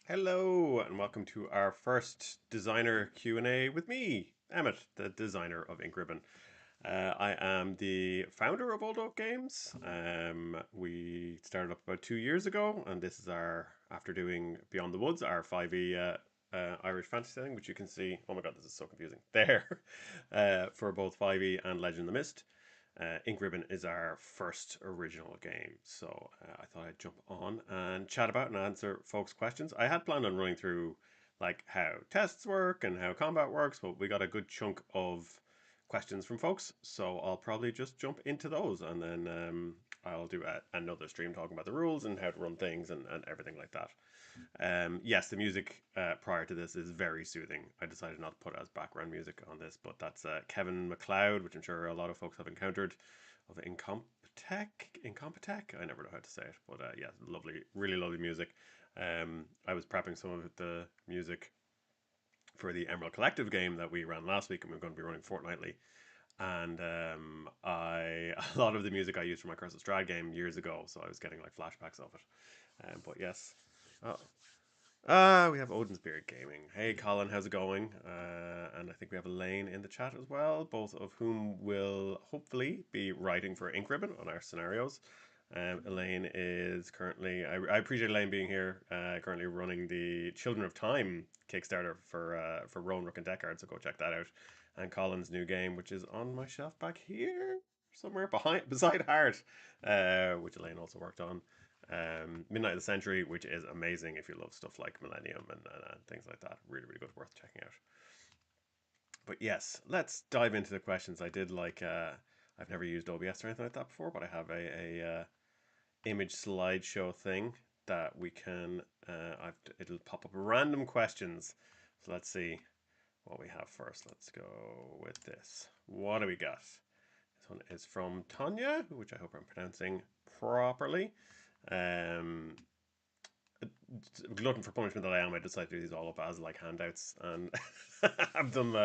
Hello and welcome to our first designer Q&A with me, Emmet, the designer of Ink Ribbon. I am the founder of Old Oak Games. We started up about 2 years ago, and this is after doing Beyond the Woods, our 5e Irish fantasy setting, which you can see. Oh my god, this is so confusing. There, for both 5e and Legend of the Mist. Ink Ribbon is our first original game, so I thought I'd jump on and chat about and answer folks' questions. I had planned on running through like how tests work and how combat works, but we got a good chunk of questions from folks, so I'll probably just jump into those and then I'll do another stream talking about the rules and how to run things and everything like that. Yes, the music prior to this is very soothing. I decided not to put it as background music on this, but that's Kevin MacLeod, which I'm sure a lot of folks have encountered, of Incompetech. I never know how to say it, but yeah, lovely, really lovely music. I was prepping some of the music for the Emerald Collective game that we ran last week, and we're going to be running fortnightly. And I a lot of the music I used for my Curse of Strahd game years ago, so I was getting like flashbacks of it. But yes, oh, we have Odin's Beard Gaming. Hey, Colin, how's it going? And I think we have Elaine in the chat as well, both of whom will hopefully be writing for Ink Ribbon on our scenarios. Elaine is currently, I appreciate Elaine being here, currently running the Children of Time Kickstarter for Rowan, Rook, and Deckard, so go check that out. And Colin's new game, which is on my shelf back here, somewhere beside Heart, which Elaine also worked on. Midnight of the Century, which is amazing if you love stuff like Millennium and things like that. Really, really good, worth checking out. But yes, let's dive into the questions. I did like I've never used OBS or anything like that before, but I have a image slideshow thing that we can. It'll pop up random questions. So let's see what we have first. Let's go with this. What do we got? This one is from Tanya, which I hope I'm pronouncing properly. Um, glutton for punishment that I am, I decided to do these all up as like handouts and have them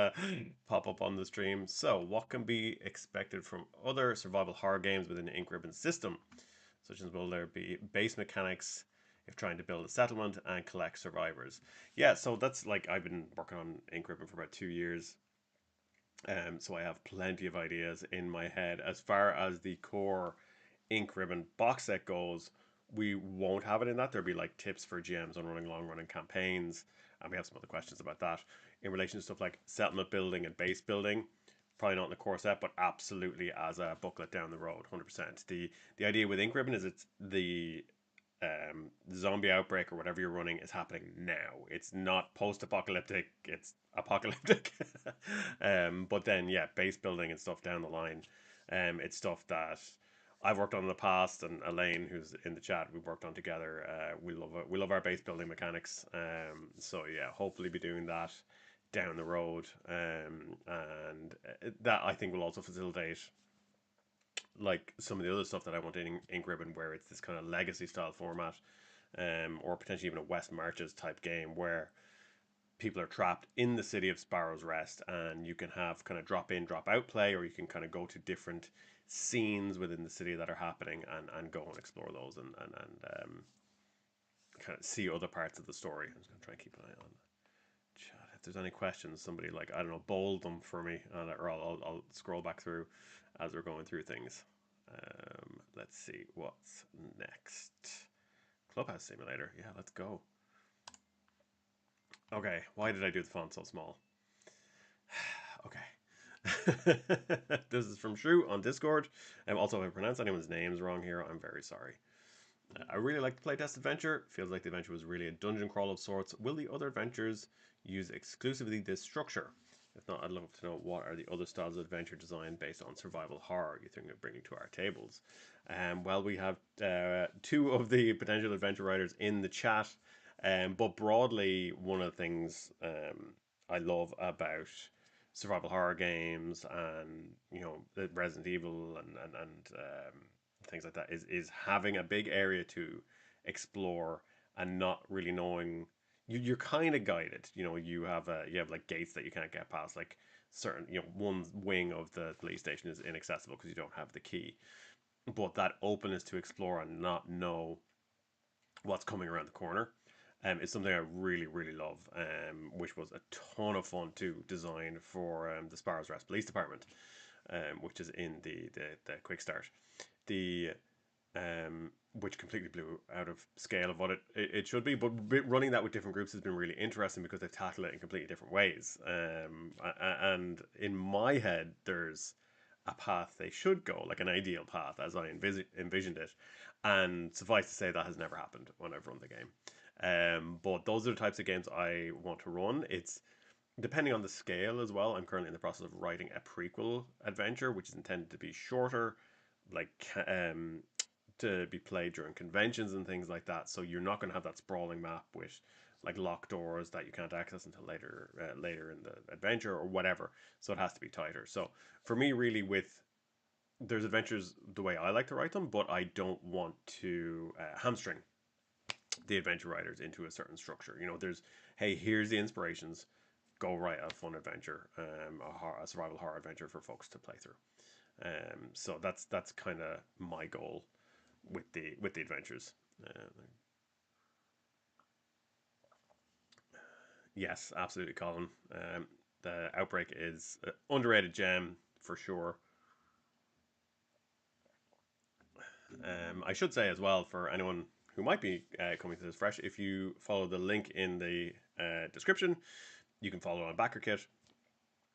pop up on the stream. So, what can be expected from other survival horror games within the Ink Ribbon system? Such as will there be base mechanics if trying to build a settlement and collect survivors? Yeah, so that's like I've been working on Ink Ribbon for about 2 years. So I have plenty of ideas in my head. As far as the core Ink Ribbon box set goes, we won't have it in that. There'll be like tips for GMs on running long running campaigns, and we have some other questions about that in relation to stuff like settlement building and base building. Probably not in the core set, but absolutely as a booklet down the road, 100%. The idea with Ink Ribbon is it's the zombie outbreak or whatever you're running is happening now. It's not post-apocalyptic; it's apocalyptic. But then, yeah, base building and stuff down the line. It's stuff that I've worked on in the past, and Elaine, who's in the chat, we've worked on together. We love our base building mechanics. So yeah, hopefully be doing that down the road, and that I think will also facilitate like some of the other stuff that I want in Ink Ribbon, where it's this kind of legacy style format, or potentially even a West Marches type game where people are trapped in the city of Sparrow's Rest, and you can have kind of drop in, drop out play, or you can kind of go to different scenes within the city that are happening and go and explore those and kind of see other parts of the story. I'm just gonna try and keep an eye on chat. If there's any questions, somebody like I don't know, bold them for me, or I'll scroll back through as we're going through things. Let's see what's next. Clubhouse Simulator. Yeah, let's go. Okay, why did I do the font so small? Okay. This is from Shrew on Discord. Also, if I pronounce anyone's names wrong here, I'm very sorry. I really like the playtest adventure. Feels like the adventure was really a dungeon crawl of sorts. Will the other adventures use exclusively this structure? If not, I'd love to know what are the other styles of adventure design based on survival horror you think of bringing to our tables. Well, we have two of the potential adventure writers in the chat, but broadly, one of the things I love about survival horror games and Resident Evil and things like that is having a big area to explore and not really knowing you're kind of guided. You have like gates that you can't get past, like certain one wing of the police station is inaccessible because you don't have the key, but that openness to explore and not know what's coming around the corner is something I really, really love, which was a ton of fun to design for the Sparrows Rest Police Department, which is in the quick start. The which completely blew out of scale of what it should be. But running that with different groups has been really interesting because they've tackled it in completely different ways. And in my head, there's a path they should go, like an ideal path as I envisioned it. And suffice to say, that has never happened when I've run the game. But those are the types of games I want to run. It's depending on the scale as well. I'm currently in the process of writing a prequel adventure, which is intended to be shorter, like to be played during conventions and things like that. So you're not going to have that sprawling map with like locked doors that you can't access until later in the adventure or whatever. So it has to be tighter. So for me, really, with there's adventures the way I like to write them, but I don't want to hamstring the adventure writers into a certain structure. You know, there's hey, here's the inspirations. Go write a fun adventure, a survival horror adventure for folks to play through. So that's kind of my goal with the adventures. Uh, yes, absolutely, Colin. The Outbreak is an underrated gem for sure. I should say as well for anyone who might be coming to this fresh, if you follow the link in the description, you can follow on BackerKit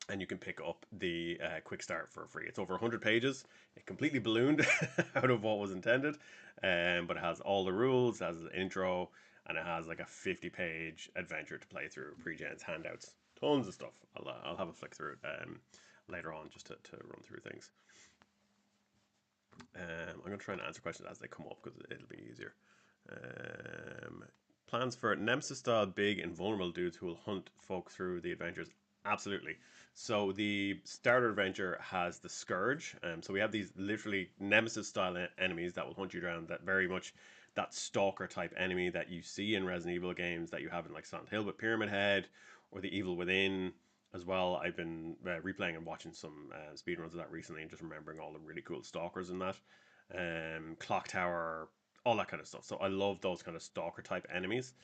and you can pick up the quick start for free. It's over 100 pages. It completely ballooned out of what was intended, but it has all the rules, it has an intro, and it has like a 50-page adventure to play through, pre-gens, handouts, tons of stuff. I'll have a flick through it later on just to run through things. I'm going to try and answer questions as they come up because it'll be easier. Um, Plans for Nemesis style big invulnerable dudes who will hunt folk through the adventures? Absolutely. So the starter adventure has the Scourge. So we have these literally Nemesis style enemies that will hunt you down. That very much that stalker type enemy that you see in Resident Evil games that you have in like Silent Hill with Pyramid Head or the Evil Within as well. I've been replaying and watching some speedruns of that recently and just remembering all the really cool stalkers in that. Clock Tower, all that kind of stuff. So I love those kind of stalker type enemies.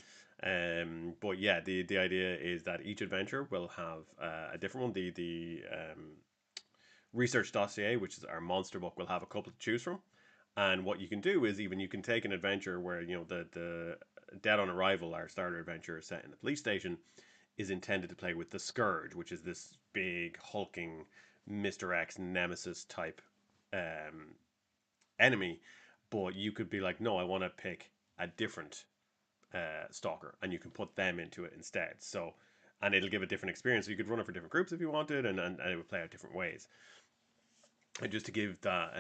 But yeah, the idea is that each adventure will have a different one. The research dossier, which is our monster book, will have a couple to choose from. And what you can do is even you can take an adventure where you know the Dead on Arrival, our starter adventure set in the police station, is intended to play with the Scourge, which is this big hulking Mr. X nemesis type um, enemy. But you could be like, no, I want to pick a different stalker, and you can put them into it instead. So, and it'll give a different experience. So you could run it for different groups if you wanted, and it would play out different ways. And just to give that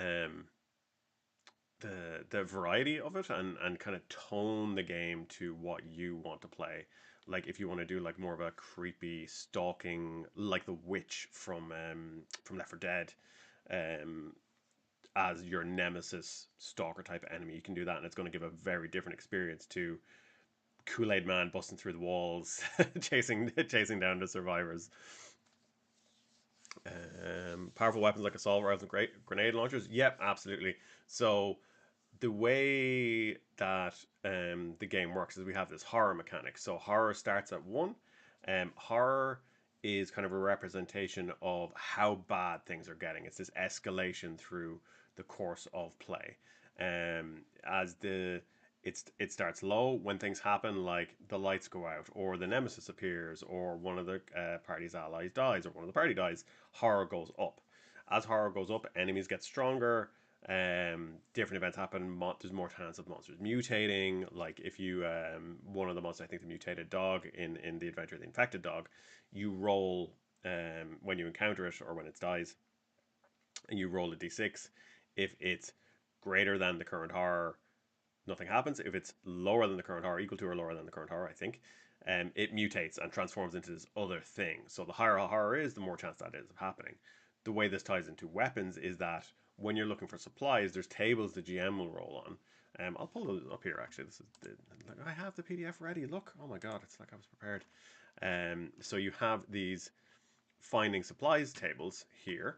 the variety of it and kind of tone the game to what you want to play. Like if you want to do like more of a creepy stalking, like the witch from Left 4 Dead, um, as your nemesis stalker type enemy, you can do that, and it's going to give a very different experience to Kool-Aid Man busting through the walls, chasing down the survivors. Powerful weapons like assault rifles and great grenade launchers. Yep, absolutely. So the way that the game works is we have this horror mechanic. So horror starts at one. Horror is kind of a representation of how bad things are getting. It's this escalation through the course of play. As it starts low when things happen, like the lights go out, or the nemesis appears, or one of the party's allies dies, or one of the party dies. Horror goes up. As horror goes up, enemies get stronger, different events happen. There's more chance of monsters mutating. Like if you one of the monsters, I think the mutated dog in the adventure, the infected dog, you roll when you encounter it or when it dies, and you roll a d6. If it's greater than the current horror, nothing happens. If it's lower than the current horror, equal to or lower than the current horror, I think, it mutates and transforms into this other thing. So the higher a horror is, the more chance that is of happening. The way this ties into weapons is that when you're looking for supplies, there's tables the GM will roll on. I'll pull it up here actually. I have the PDF ready. Look, oh my god, it's like I was prepared. So you have these finding supplies tables here,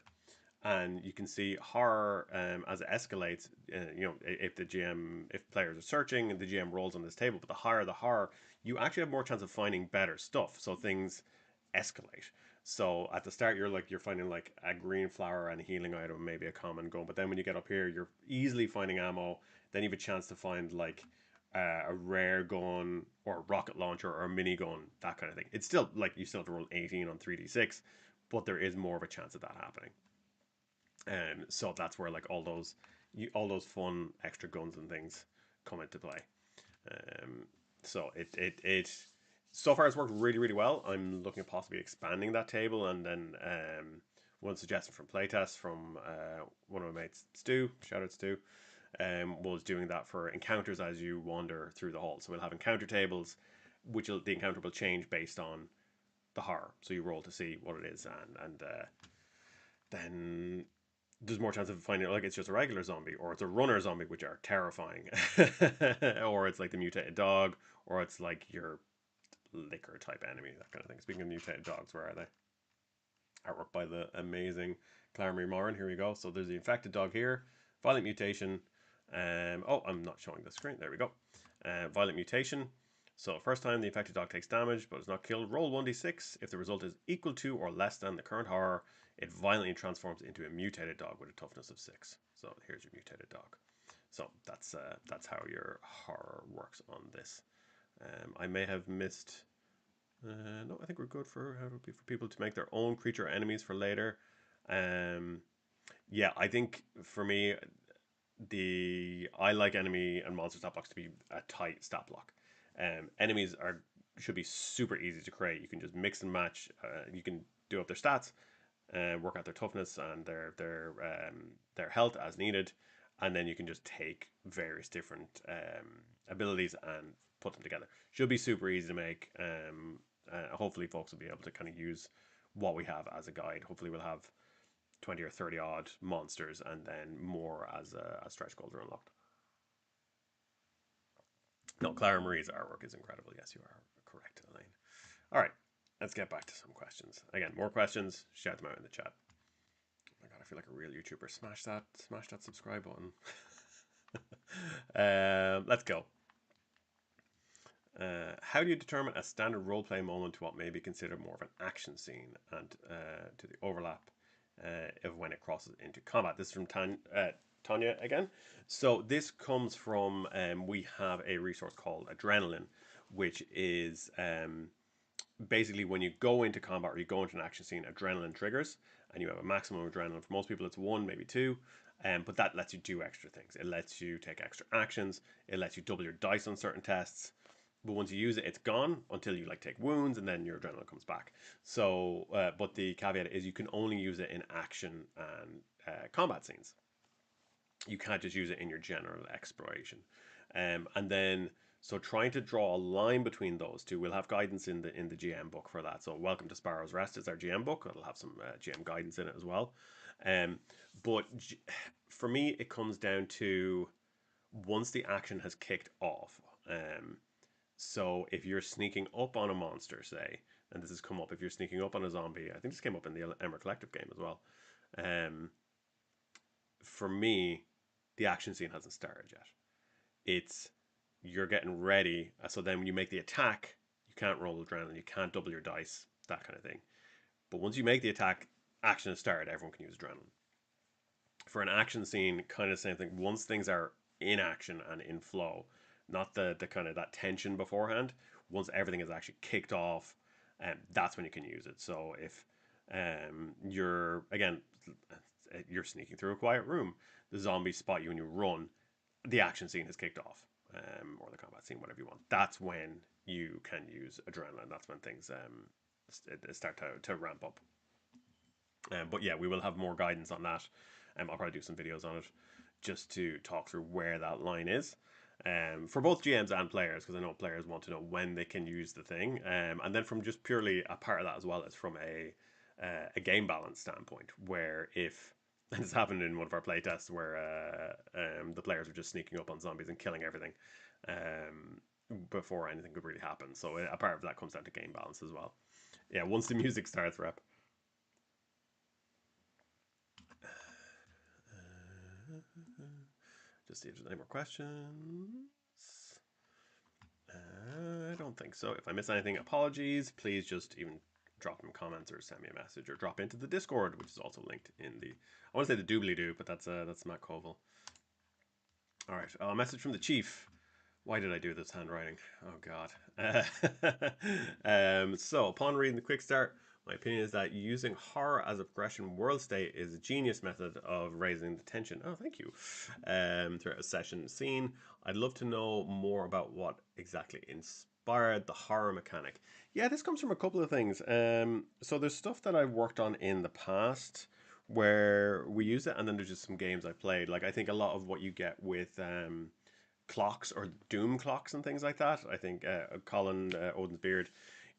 and you can see horror as it escalates. If the GM, if players are searching and the GM rolls on this table, but the higher the horror, you actually have more chance of finding better stuff. So things escalate. So at the start, you're finding like a green flower and a healing item, maybe a common gun. But then when you get up here, you're easily finding ammo. Then you have a chance to find like a rare gun or a rocket launcher or a minigun, that kind of thing. It's still like you still have to roll 18 on 3d6, but there is more of a chance of that happening. And so that's where like all those fun extra guns and things come into play. Um, so it so far it's worked really really well. I'm looking at possibly expanding that table, and then one suggestion from playtest from one of my mates, Stu, shout out Stu, was doing that for encounters as you wander through the hall. So we'll have encounter tables, the encounter will change based on the horror. So you roll to see what it is, and then there's more chance of finding like it's just a regular zombie, or it's a runner zombie, which are terrifying, or it's like the mutated dog, or it's like your liquor type enemy, that kind of thing. Speaking of mutated dogs, where are they? Artwork by the amazing Clary Morin. Here we go. So there's the infected dog here. Violent mutation. Oh, I'm not showing the screen. There we go. Violent mutation. So first time the infected dog takes damage but is not killed, roll 1d6. If the result is equal to or less than the current horror, it violently transforms into a mutated dog with a toughness of 6. So here's your mutated dog. So that's how your horror works on this. I may have missed. No, I think we're good for how it would be for people to make their own creature enemies for later. Um, yeah, I think for me, I like enemy and monster stat blocks to be a tight stat block. Enemies are should be super easy to create. You can just mix and match. You can do up their stats, work out their toughness and their health as needed, and then you can just take various different abilities and put them together. Should be super easy to make. Hopefully, folks will be able to kind of use what we have as a guide. Hopefully, we'll have 20 or 30 odd monsters and then more as stretch goals are unlocked. No, Clara Marie's artwork is incredible. Yes, you are correct, Elaine. All right, let's get back to some questions. Again, more questions, shout them out in the chat. Oh my god, I feel like a real YouTuber. Smash that subscribe button. Let's go. How do you determine a standard roleplay moment to what may be considered more of an action scene, and to the overlap of when it crosses into combat? This is from Tanya again. So this comes from we have a resource called Adrenaline, which is basically when you go into combat or you go into an action scene, adrenaline triggers, and you have a maximum of adrenaline. For most people, it's 1, maybe 2. But that lets you do extra things. It lets you take extra actions. It lets you double your dice on certain tests. But once you use it, it's gone until you like take wounds, and then your adrenaline comes back. So, but the caveat is you can only use it in action and combat scenes. You can't just use it in your general exploration. And then so trying to draw a line between those two, we'll have guidance in the GM book for that. So Welcome to Sparrow's Rest is our GM book. It'll have some GM guidance in it as well. Um, but for me, it comes down to once the action has kicked off. So if you're sneaking up on a monster, say, and this has come up, if you're sneaking up on a zombie, I think this came up in the Emmer Collective game as well. For me, the action scene hasn't started yet. It's you're getting ready. So then when you make the attack, you can't roll adrenaline, you can't double your dice, that kind of thing. But once you make the attack, action has started, everyone can use adrenaline. For an action scene, kind of the same thing. Once things are in action and in flow, not the kind of that tension beforehand. Once everything is actually kicked off, that's when you can use it. So if you're sneaking through a quiet room, the zombies spot you and you run, the action scene has kicked off, or the combat scene, whatever you want. That's when you can use adrenaline. That's when things start to ramp up. But yeah, we will have more guidance on that. I'll probably do some videos on it just to talk through where that line is. For both GMs and players, because I know players want to know when they can use the thing. And then from just purely a part of that as well as from a game balance standpoint, where if and it's happened in one of our playtests where the players are just sneaking up on zombies and killing everything before anything could really happen. So a part of that comes down to game balance as well. Yeah, once the music starts, rep. Just see if there's any more questions. I don't think so. If I miss anything, apologies. Please just even drop them comments or send me a message or drop into the Discord, which is also linked in the. I want to say the doobly doo, but that's Matt Koval. All right, a message from the chief. Why did I do this handwriting? Oh God. So upon reading the quick start, my opinion is that using horror as a progression world state is a genius method of raising the tension. Oh, thank you. Throughout a session scene, I'd love to know more about what exactly inspired the horror mechanic. Yeah, this comes from a couple of things. So there's stuff that I've worked on in the past where we use it, and then there's just some games I played. Like I think a lot of what you get with clocks or doom clocks and things like that. I think Colin Odin's Beard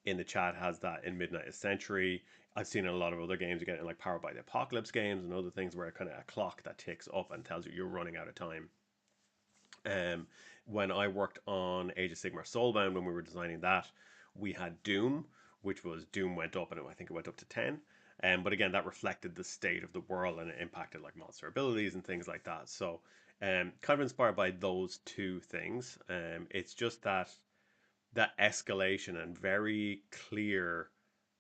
in the chat has that in Midnight Century. I've seen in a lot of other games you get in like Powered by the Apocalypse games and other things where kind of a clock that ticks up and tells you you're running out of time. Um, when I worked on Age of Sigmar Soulbound, when we were designing that, we had Doom, which was Doom went up, and I think it went up to 10. But again, that reflected the state of the world and it impacted like monster abilities and things like that. So, kind of inspired by those two things. It's just that escalation and very clear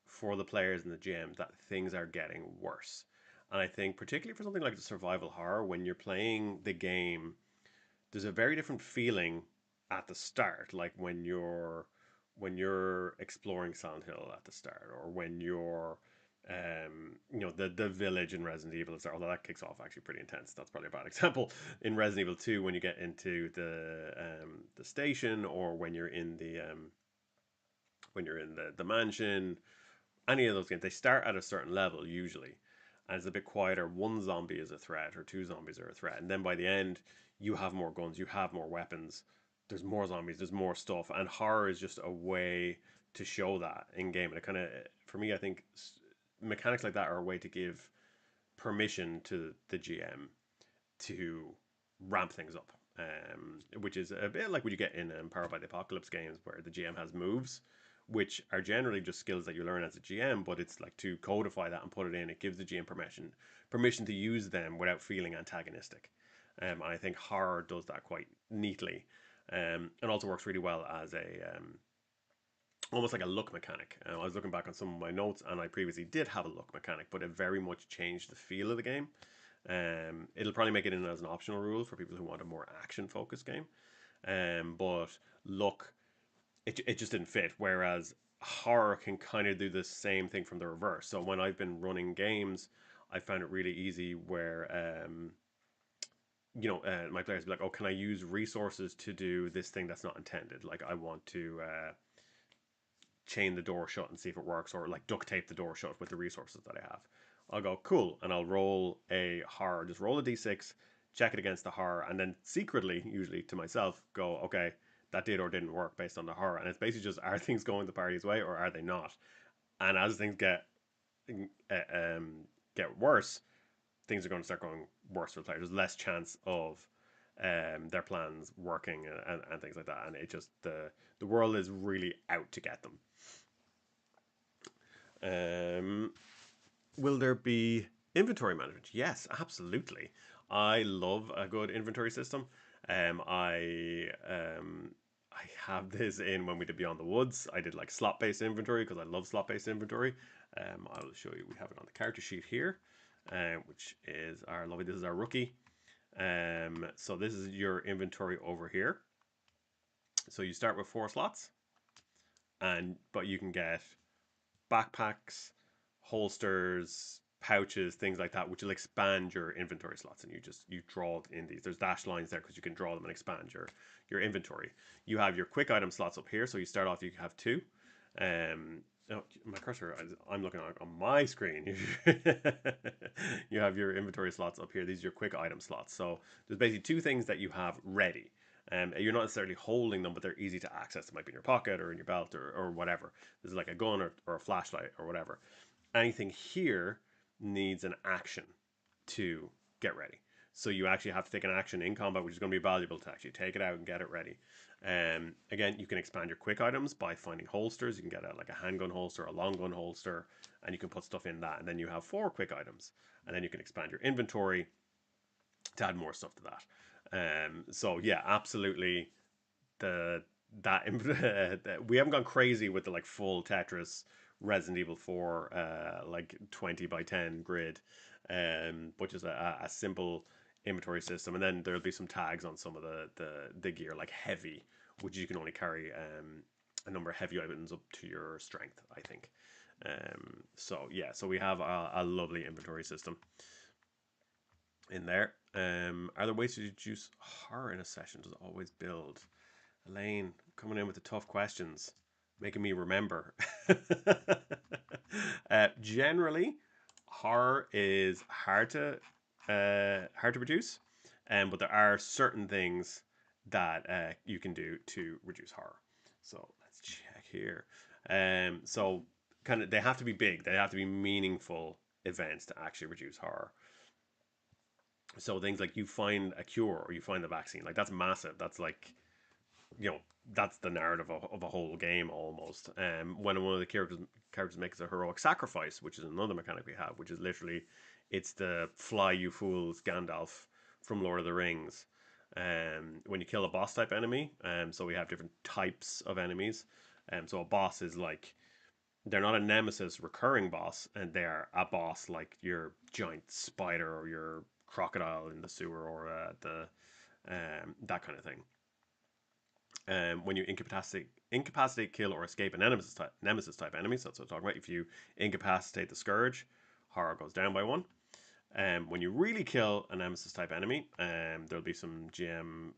for the players and the GM that things are getting worse. And I think particularly for something like the survival horror, when you're playing the game there's a very different feeling at the start, like when you're exploring Silent Hill at the start, or when you're the village in Resident Evil, although that kicks off actually pretty intense. That's probably a bad example. In Resident Evil 2, when you get into the station, or when you're in the mansion, any of those games, they start at a certain level usually, and it's a bit quieter. One zombie is a threat, or two zombies are a threat, and then by the end, you have more guns, you have more weapons. There's more zombies, there's more stuff, and horror is just a way to show that in game. And it kind of, for me, I think mechanics like that are a way to give permission to the GM to ramp things up. Which is a bit like what you get in Powered by the Apocalypse games, where the GM has moves, which are generally just skills that you learn as a GM, but it's like to codify that and put it in. It gives the GM permission to use them without feeling antagonistic. I think horror does that quite neatly, and also works really well as a almost like a luck mechanic. I was looking back on some of my notes, and I previously did have a luck mechanic, but it very much changed the feel of the game. It'll probably make it in as an optional rule for people who want a more action focused game. But luck, it just didn't fit. Whereas horror can kind of do the same thing from the reverse. So when I've been running games, I found it really easy where my players be like, "Oh, can I use resources to do this thing that's not intended? Like I want to chain the door shut and see if it works, or like duct tape the door shut with the resources that I have." I'll go cool, and I'll roll a horror. Just roll a d6, check it against the horror, and then secretly, usually to myself, go, okay, that did or didn't work based on the horror. And it's basically just, are things going the party's way or are they not? And as things get worse, things are going to start going worse for the player. There's less chance of their plans working and things like that. And it just the world is really out to get them. Will there be inventory management? Yes, absolutely. I love a good inventory system. I have this in when we did Beyond the Woods. I did like slot based inventory because I love slot based inventory. I'll show you. We have it on the character sheet here, which is our lovely. This is our rookie. So this is your inventory over here. So you start with 4 slots, but you can get backpacks, holsters, pouches, things like that, which will expand your inventory slots, and you draw in these. There's dash lines there because you can draw them and expand your inventory. You have your quick item slots up here, so you start off. You have 2. Oh, my cursor, I'm looking on my screen. You have your inventory slots up here. These are your quick item slots. So there's basically 2 things that you have ready. You're not necessarily holding them, but they're easy to access. It might be in your pocket or in your belt or whatever. This is like a gun or a flashlight or whatever. Anything here needs an action to get ready. So you actually have to take an action in combat, which is going to be valuable to actually take it out and get it ready. Again, you can expand your quick items by finding holsters. You can get like a handgun holster, a long gun holster, and you can put stuff in that. And then you have 4 quick items. And then you can expand your inventory to add more stuff to that. So yeah, absolutely the that we haven't gone crazy with the like full Tetris Resident Evil 4 like 20 by 10 grid, but just a simple inventory system, and then there'll be some tags on some of the gear like heavy, which you can only carry a number of heavy items up to your strength, I think. So yeah, so we have a lovely inventory system in there. Are there ways to reduce horror in a session? Does it always build? Elaine coming in with the tough questions, making me remember. Generally, horror is hard to produce, but there are certain things that you can do to reduce horror. So let's check here. So kind of they have to be big. They have to be meaningful events to actually reduce horror. So things like you find a cure or you find the vaccine, like that's massive. That's like you know that's the narrative of a whole game almost. When one of the characters makes a heroic sacrifice, which is another mechanic we have, which is literally it's the fly you fools Gandalf from Lord of the Rings. When you kill a boss type enemy, so we have different types of enemies. So a boss is like they're not a nemesis recurring boss, and they are a boss like your giant spider or your crocodile in the sewer or the that kind of thing. When you incapacitate, kill, or escape a nemesis type enemy, so that's what I'm talking about. If you incapacitate the scourge, horror goes down by one. When you really kill a nemesis type enemy, there'll be some GM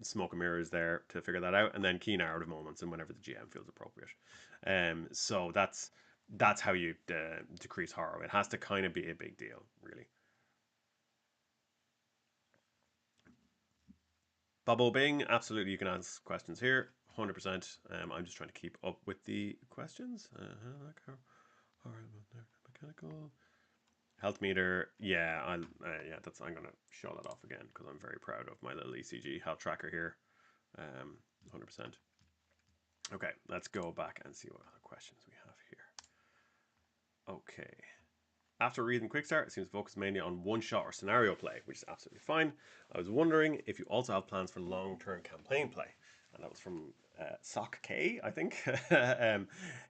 smoke and mirrors there to figure that out, and then key narrative moments, and whenever the GM feels appropriate. So that's how you decrease horror. It has to kind of be a big deal, really. Bubble Bing, absolutely, you can ask questions here, 100%. I'm just trying to keep up with the questions. Mechanical health meter. Yeah, yeah, that's. I'm gonna show that off again because I'm very proud of my little ECG health tracker here. 100%. Okay, let's go back and see what other questions we have here. Okay. After reading Quick Start, it seems to focus mainly on one shot or scenario play, which is absolutely fine. I was wondering if you also have plans for long term campaign play. And that was from Sock K, I think.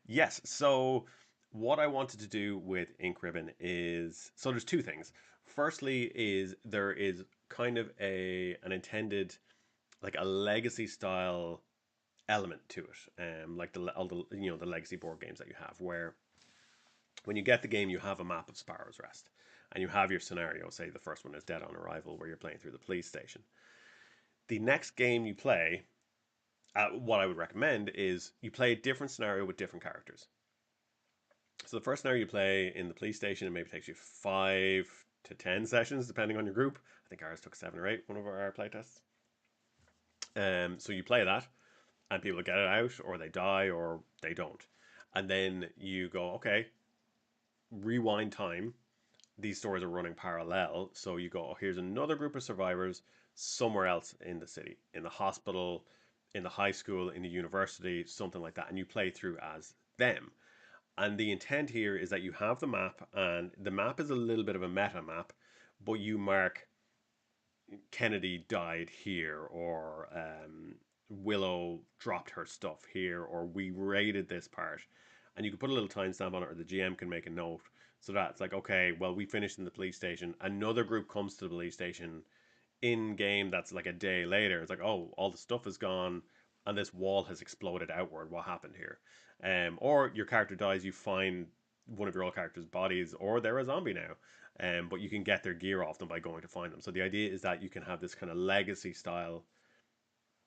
Yes, so what I wanted to do with Ink Ribbon is so there's two things. Firstly, is there is kind of an intended like a legacy style element to it, like all the the legacy board games that you have, where when you get the game, you have a map of Sparrow's Rest, and you have your scenario. Say the first one is Dead on Arrival, where you're playing through the police station. The next game you play, what I would recommend is you play a different scenario with different characters. So the first scenario you play in the police station, it maybe takes you 5 to 10 sessions, depending on your group. I think ours took 7 or 8, one of our playtests. So you play that, and people get it out, or they die, or they don't. And then you go, okay, rewind time. These stories are running parallel. So you go, oh, here's another group of survivors somewhere else in the city, in the hospital, in the high school, in the university, something like that. And you play through as them. And the intent here is that you have the map, and the map is a little bit of a meta map, but you mark Kennedy died here, or Willow dropped her stuff here, or we raided this part. And you can put a little timestamp on it, or the GM can make a note. So that's like, okay, well, we finished in the police station. Another group comes to the police station in game that's like a day later. It's like, oh, all the stuff is gone, and this wall has exploded outward. What happened here? Or your character dies, you find one of your old character's bodies, or they're a zombie now. But you can get their gear off them by going to find them. So the idea is that you can have this kind of legacy style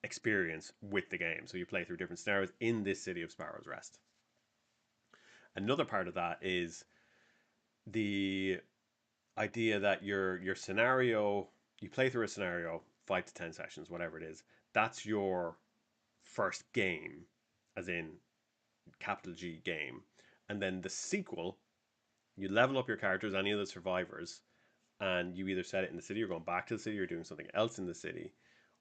experience with the game. So you play through different scenarios in this city of Sparrow's Rest. Another part of that is the idea that your scenario, you play through a scenario 5 to 10 sessions, whatever it is. That's your first game, as in capital G game, and then the sequel. You level up your characters, any of the survivors, and you either set it in the city, you're going back to the city, you're doing something else in the city,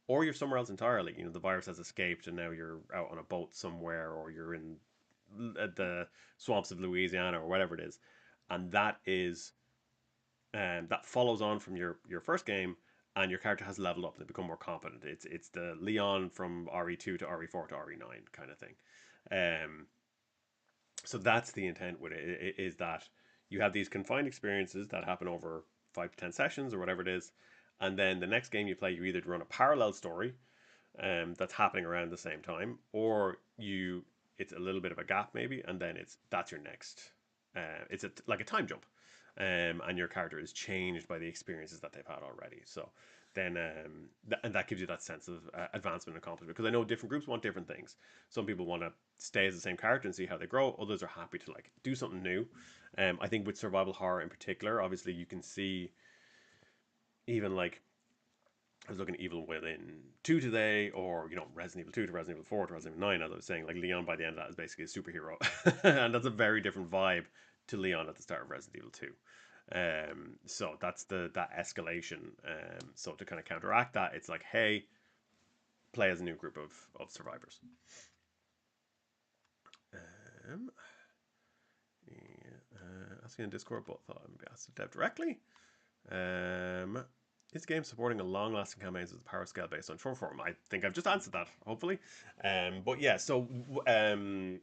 or you're somewhere else entirely. The virus has escaped, and now you're out on a boat somewhere, or you're in the swamps of Louisiana, or whatever it is, and that follows on from your first game, and your character has leveled up and they become more competent. It's the Leon from RE2 to RE4 to RE9 kind of thing. Um, so that's the intent with it, is that you have these confined experiences that happen over 5 to 10 sessions or whatever it is, and then the next game you play, you either run a parallel story that's happening around the same time, or you it's a little bit of a gap maybe, and then that's your next. It's like a time jump, and your character is changed by the experiences that they've had already. So then, and that gives you that sense of advancement and accomplishment. Because I know different groups want different things. Some people want to stay as the same character and see how they grow. Others are happy to like do something new. I think with survival horror in particular, obviously you can see even like I was looking at Evil Within 2 today, or, Resident Evil 2 to Resident Evil 4 to Resident Evil 9, as I was saying. Like, Leon by the end of that is basically a superhero. And that's a very different vibe to Leon at the start of Resident Evil 2. So that's that escalation. So to kind of counteract that, it's like, hey, play as a new group of survivors. Um, yeah, asking in Discord, but thought I'd be asked to dev directly. Is the game supporting a long-lasting campaigns with a power scale based on short form? I think I've just answered that, hopefully. But yeah, so I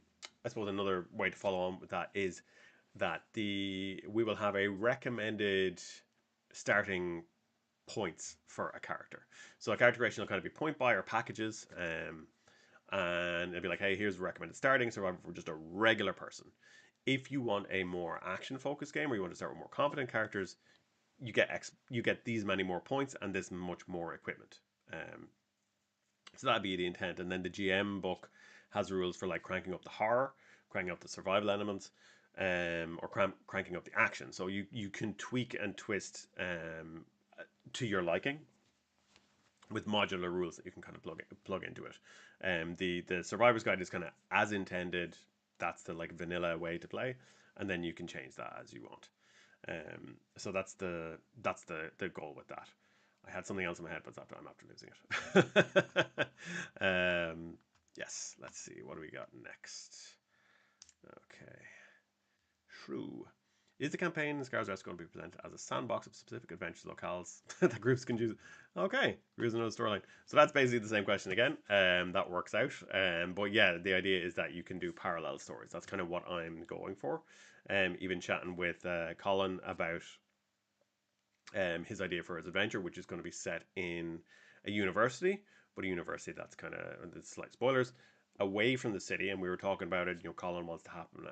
suppose another way to follow on with that is that we will have a recommended starting points for a character. So a character creation will kind of be point by or packages, and it'll be like, hey, here's recommended starting survivor for just a regular person. If you want a more action focused game, or you want to start with more confident characters, you get these many more points and this much more equipment. So that'd be the intent. And then the GM book has rules for like cranking up the horror, cranking up the survival elements, or cranking up the action. So you can tweak and twist to your liking with modular rules that you can kind of plug into it. The survivor's guide is kind of as intended. That's the like vanilla way to play, and then you can change that as you want. So that's the goal with that. I had something else in my head, but I'm after losing it. Yes, let's see. What do we got next? Okay. Shrew. Is the campaign in Scars Rest going to be presented as a sandbox of specific adventures locales that groups can choose? Okay, here's another storyline. So that's basically the same question again. That works out. But yeah, the idea is that you can do parallel stories. That's kind of what I'm going for. Even chatting with Colin about his idea for his adventure, which is going to be set in a university, but a university that's kind of, slight spoilers, away from the city. And we were talking about it. Colin wants to happen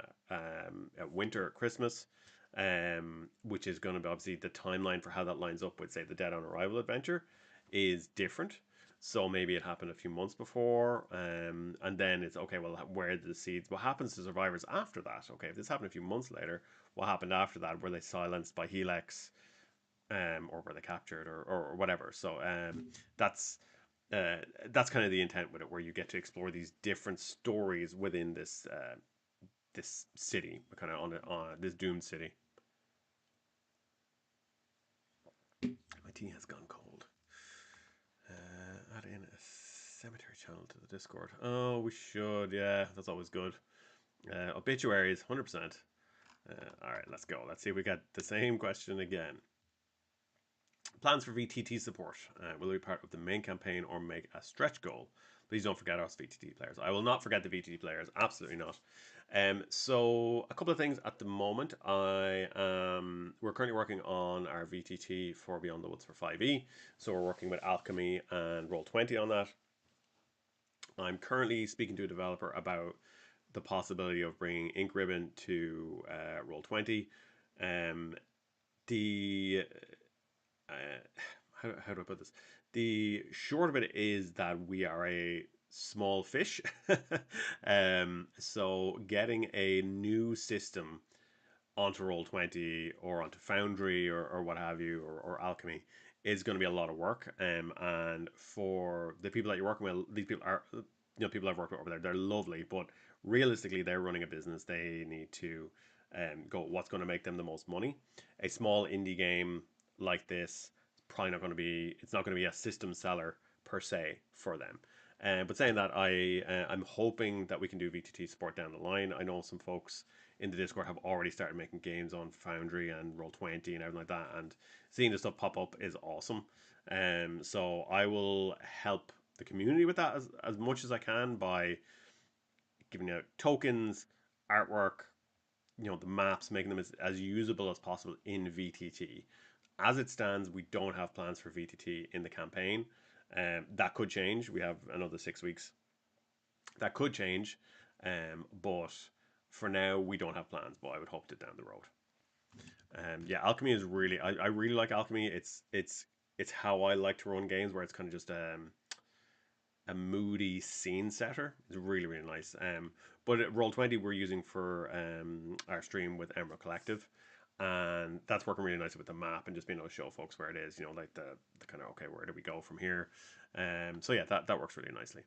at winter, at Christmas, which is going to be obviously the timeline for how that lines up with, say, the Dead on Arrival adventure is different. So maybe it happened a few months before, and then it's okay. Well, where did the seeds? What happens to survivors after that? Okay, if this happened a few months later, what happened after that? Were they silenced by Helix? Or were they captured, or whatever. So that's that's kind of the intent with it, where you get to explore these different stories within this city, kind of on this doomed city. My tea has gone cold. Add in a cemetery channel to the Discord. Oh, we should. Yeah, that's always good. Obituaries, 100%. All right, let's go. Let's see if we get the same question again. Plans for VTT support. Will it be part of the main campaign or make a stretch goal? Please don't forget us VTT players. I will not forget the VTT players. Absolutely not. So a couple of things at the moment. We're currently working on our VTT for Beyond the Woods for 5e. So we're working with Alchemy and Roll20 on that. I'm currently speaking to a developer about the possibility of bringing Ink Ribbon to Roll20. The how do I put this? The short of it is that we are a small fish. So getting a new system onto Roll20 or onto Foundry or what have you, or Alchemy, is going to be a lot of work. And for the people that you're working with, these people are, people I've worked with over there, they're lovely, but realistically, they're running a business. They need to go what's going to make them the most money. A small indie game like this probably not going to be, it's not going to be a system seller per se for them. But saying that, I'm hoping that we can do VTT support down the line. I know some folks in the Discord have already started making games on Foundry and Roll20 and everything like that, and seeing this stuff pop up is awesome. So I will help the community with that as much as I can by giving out tokens, artwork, the maps, making them as usable as possible in VTT. As it stands, we don't have plans for VTT in the campaign. That could change. We have another 6 weeks. That could change, but for now we don't have plans. But I would hope to down the road. Yeah, alchemy is really. I really like alchemy. It's how I like to run games where it's kind of just a moody scene setter. It's really really nice. But at Roll20 we're using for our stream with Emerald Collective, and that's working really nicely with the map and just being able to show folks where it is. Like the kind of okay, where do we go from here? So yeah, that works really nicely.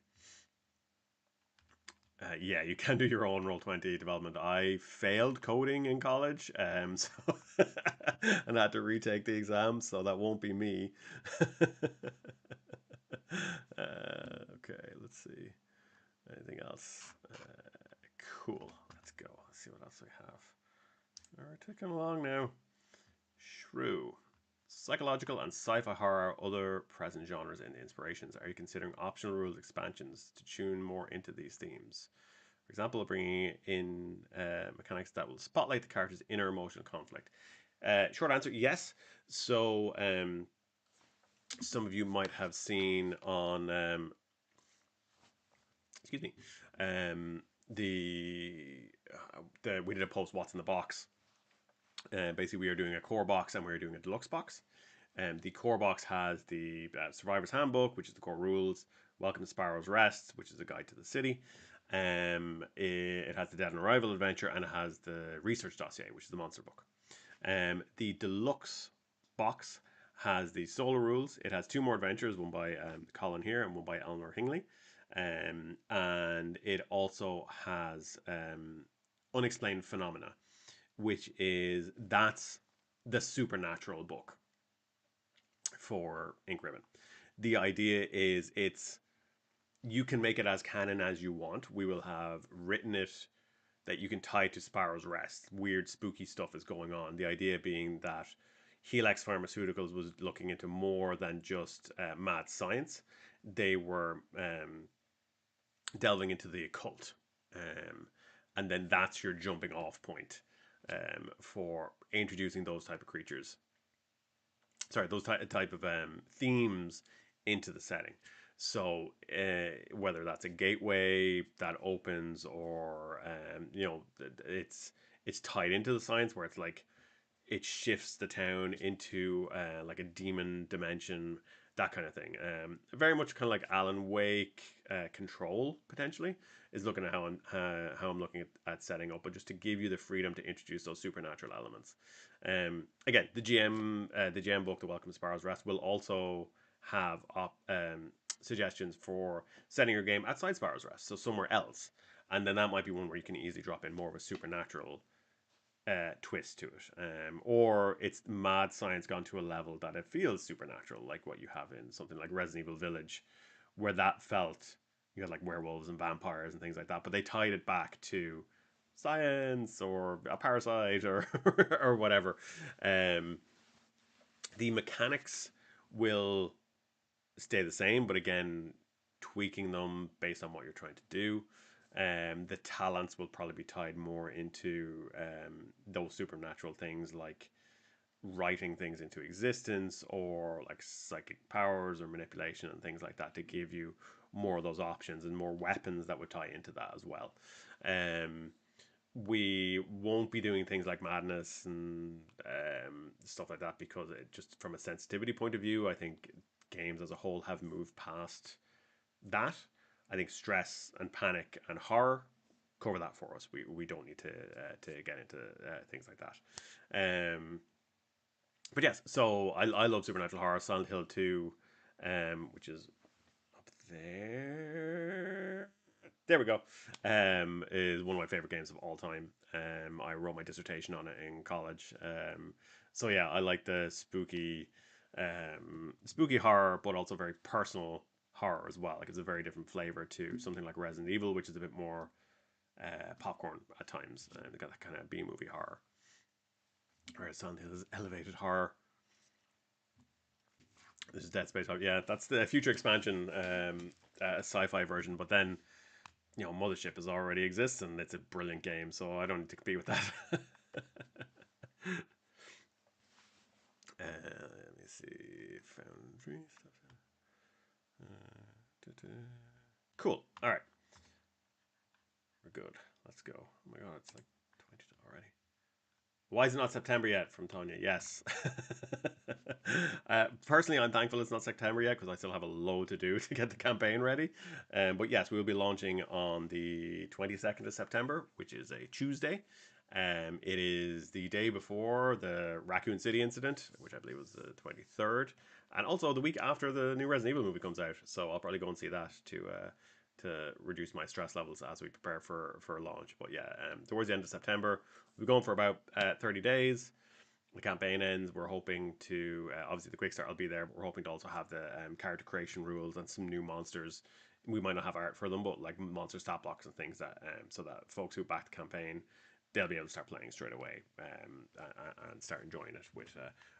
Yeah, you can do your own Roll20 development. I failed coding in college, so and I had to retake the exam, so that won't be me. Okay, let's see. Anything else? Cool. Let's go. Let's see what else we have. All right, ticking along now. Shrew. Psychological and sci-fi horror, other present genres and inspirations. Are you considering optional rules expansions to tune more into these themes? For example, bringing in mechanics that will spotlight the character's inner emotional conflict. Short answer, yes. So, some of you might have seen on, excuse me, um, we did a post, "What's in the box?" Basically, we are doing a core box and we're doing a deluxe box. The core box has the Survivor's Handbook, which is the core rules. Welcome to Sparrow's Rest, which is a guide to the city. It has the Dead on Arrival adventure, and it has the research dossier, which is the monster book. The deluxe box has the solo rules. It has two more adventures, one by Colin here and one by Eleanor Hingley. And it also has Unexplained Phenomena, which that's the supernatural book for Ink Ribbon. The idea is you can make it as canon as you want. We will have written it that you can tie to Sparrow's Rest. Weird, spooky stuff is going on. The idea being that Helix Pharmaceuticals was looking into more than just mad science. They were delving into the occult. And then that's your jumping off point for introducing those type of creatures. Sorry, those type of themes into the setting. So whether that's a gateway that opens, or it's tied into the science where it's like it shifts the town into like a demon dimension, that kind of thing. Very much kind of like Alan Wake Control potentially is looking at how I'm looking at setting up, but just to give you the freedom to introduce those supernatural elements. Again, the GM book, The Welcome to Sparrow's Rest, will also have suggestions for setting your game outside Sparrow's Rest, so somewhere else, and then that might be one where you can easily drop in more of a supernatural twist to it, or it's mad science gone to a level that it feels supernatural, like what you have in something like Resident Evil Village, where that felt you had like werewolves and vampires and things like that, but they tied it back to science or a parasite or or whatever. Um, the mechanics will stay the same, but again, tweaking them based on what you're trying to do. The talents will probably be tied more into those supernatural things like writing things into existence, or like psychic powers or manipulation and things like that, to give you more of those options and more weapons that would tie into that as well. Um, we won't be doing things like madness and stuff like that, because it just from a sensitivity point of view, I think games as a whole have moved past that. I think stress and panic and horror cover that for us. We don't need to get into things like that. But yes, so I love supernatural horror. Silent Hill 2, which is up there. There we go. Is one of my favorite games of all time. I wrote my dissertation on it in college. So yeah, I like the spooky horror, but also very personal horror as well. Like it's a very different flavor to something like Resident Evil, which is a bit more popcorn at times. They got that kind of B movie horror. Whereas Silent Hill is elevated horror. This is Dead Space. Yeah, that's the future expansion, sci-fi version. But then Mothership is already exists and it's a brilliant game, so I don't need to compete with that. Let me see. Foundry stuff. Cool. All right, we're good. Let's go. Oh my god, it's like 20 already. Why is it not September yet? From Tanya. Yes. Personally, I'm thankful it's not September yet because I still have a load to do to get the campaign ready. But yes, we'll be launching on the 22nd of September, which is a Tuesday. It is the day before the Raccoon City incident, which I believe was the 23rd, and also the week after the new Resident Evil movie comes out. So I'll probably go and see that to reduce my stress levels as we prepare for launch. But yeah, towards the end of September, we're going for about 30 days. The campaign ends. We're hoping to obviously the quick start will be there, but we're hoping to also have the character creation rules and some new monsters. We might not have art for them, but like monster stat blocks and things that so that folks who back the campaign, they'll be able to start playing straight away and start enjoying it with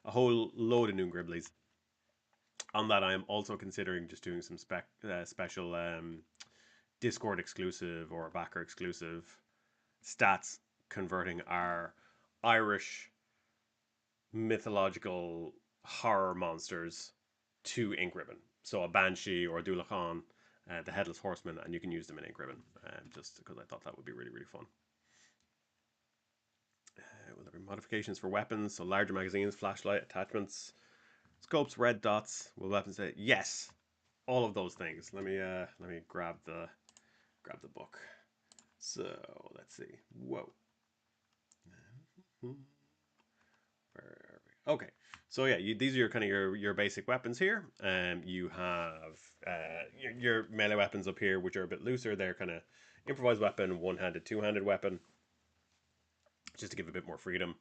a whole load of new gribblies. On that, I am also considering just doing some special Discord exclusive or backer exclusive stats converting our Irish mythological horror monsters to ink ribbon. So a banshee or a Dulachan, the headless horseman, and you can use them in ink ribbon. Just because I thought that would be really really fun. Will there be modifications for weapons? So larger magazines, flashlight attachments, scopes, red dots. Will weapons say yes? All of those things. Let me grab the book. So let's see. Whoa. Okay, so yeah, these are your kind of your basic weapons here. You have your melee weapons up here, which are a bit looser. They're kind of improvised weapon, one-handed, two-handed weapon, just to give a bit more freedom.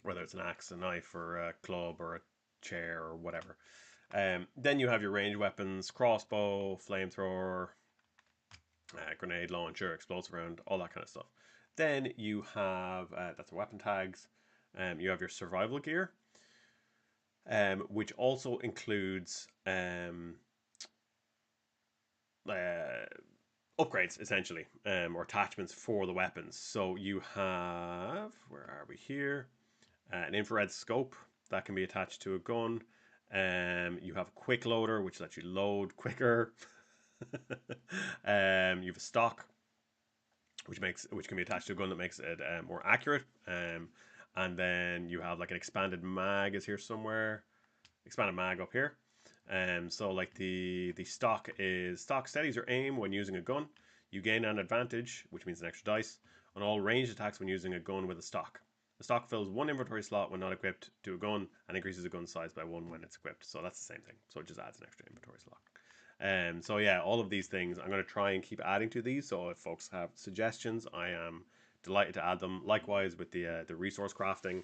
Whether it's an axe, a knife, or a club, or a chair, or whatever. Then you have your range weapons: crossbow, flamethrower, grenade launcher, explosive round, all that kind of stuff. Then you have that's weapon tags. You have your survival gear, which also includes uh, upgrades essentially, or attachments for the weapons. So you have, where are we here? An infrared scope that can be attached to a gun. You have a quick loader, which lets you load quicker. You have a stock, which can be attached to a gun that makes it more accurate. And then you have like an expanded mag is here somewhere. Expanded mag up here. So like the stock steadies your aim when using a gun. You gain an advantage, which means an extra dice, on all ranged attacks when using a gun with a stock. The stock fills one inventory slot when not equipped to a gun and increases the gun size by one when it's equipped. So that's the same thing. So it just adds an extra inventory slot. So yeah, all of these things I'm going to try and keep adding to these. So if folks have suggestions, I am delighted to add them. Likewise with the resource crafting,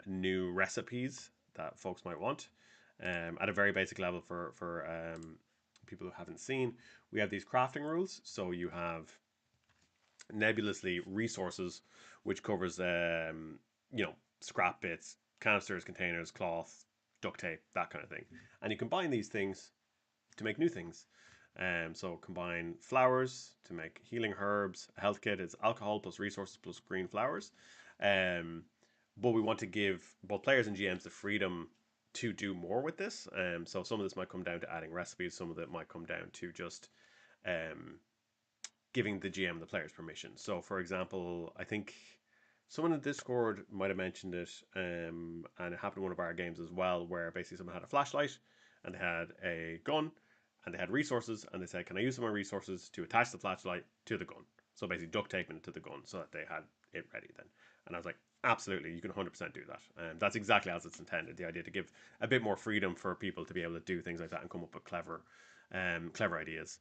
new recipes that folks might want. At a very basic level for people who haven't seen, we have these crafting rules. So you have nebulously resources, which covers scrap bits, canisters, containers, cloth, duct tape, that kind of thing, and you combine these things to make new things. So combine flowers to make healing herbs. A health kit is alcohol plus resources plus green flowers. Um, but we want to give both players and GMs the freedom to do more with this. So some of this might come down to adding recipes. Some of it might come down to just um, giving the GM the players permission. So for example, I think someone in Discord might have mentioned it, and it happened in one of our games as well, where basically someone had a flashlight and they had a gun and they had resources, and they said, "Can I use some of my resources to attach the flashlight to the gun?" So basically, duct taping it to the gun so that they had it ready then. And I was like, "Absolutely, you can 100% do that." And that's exactly as it's intended. The idea to give a bit more freedom for people to be able to do things like that and come up with clever ideas.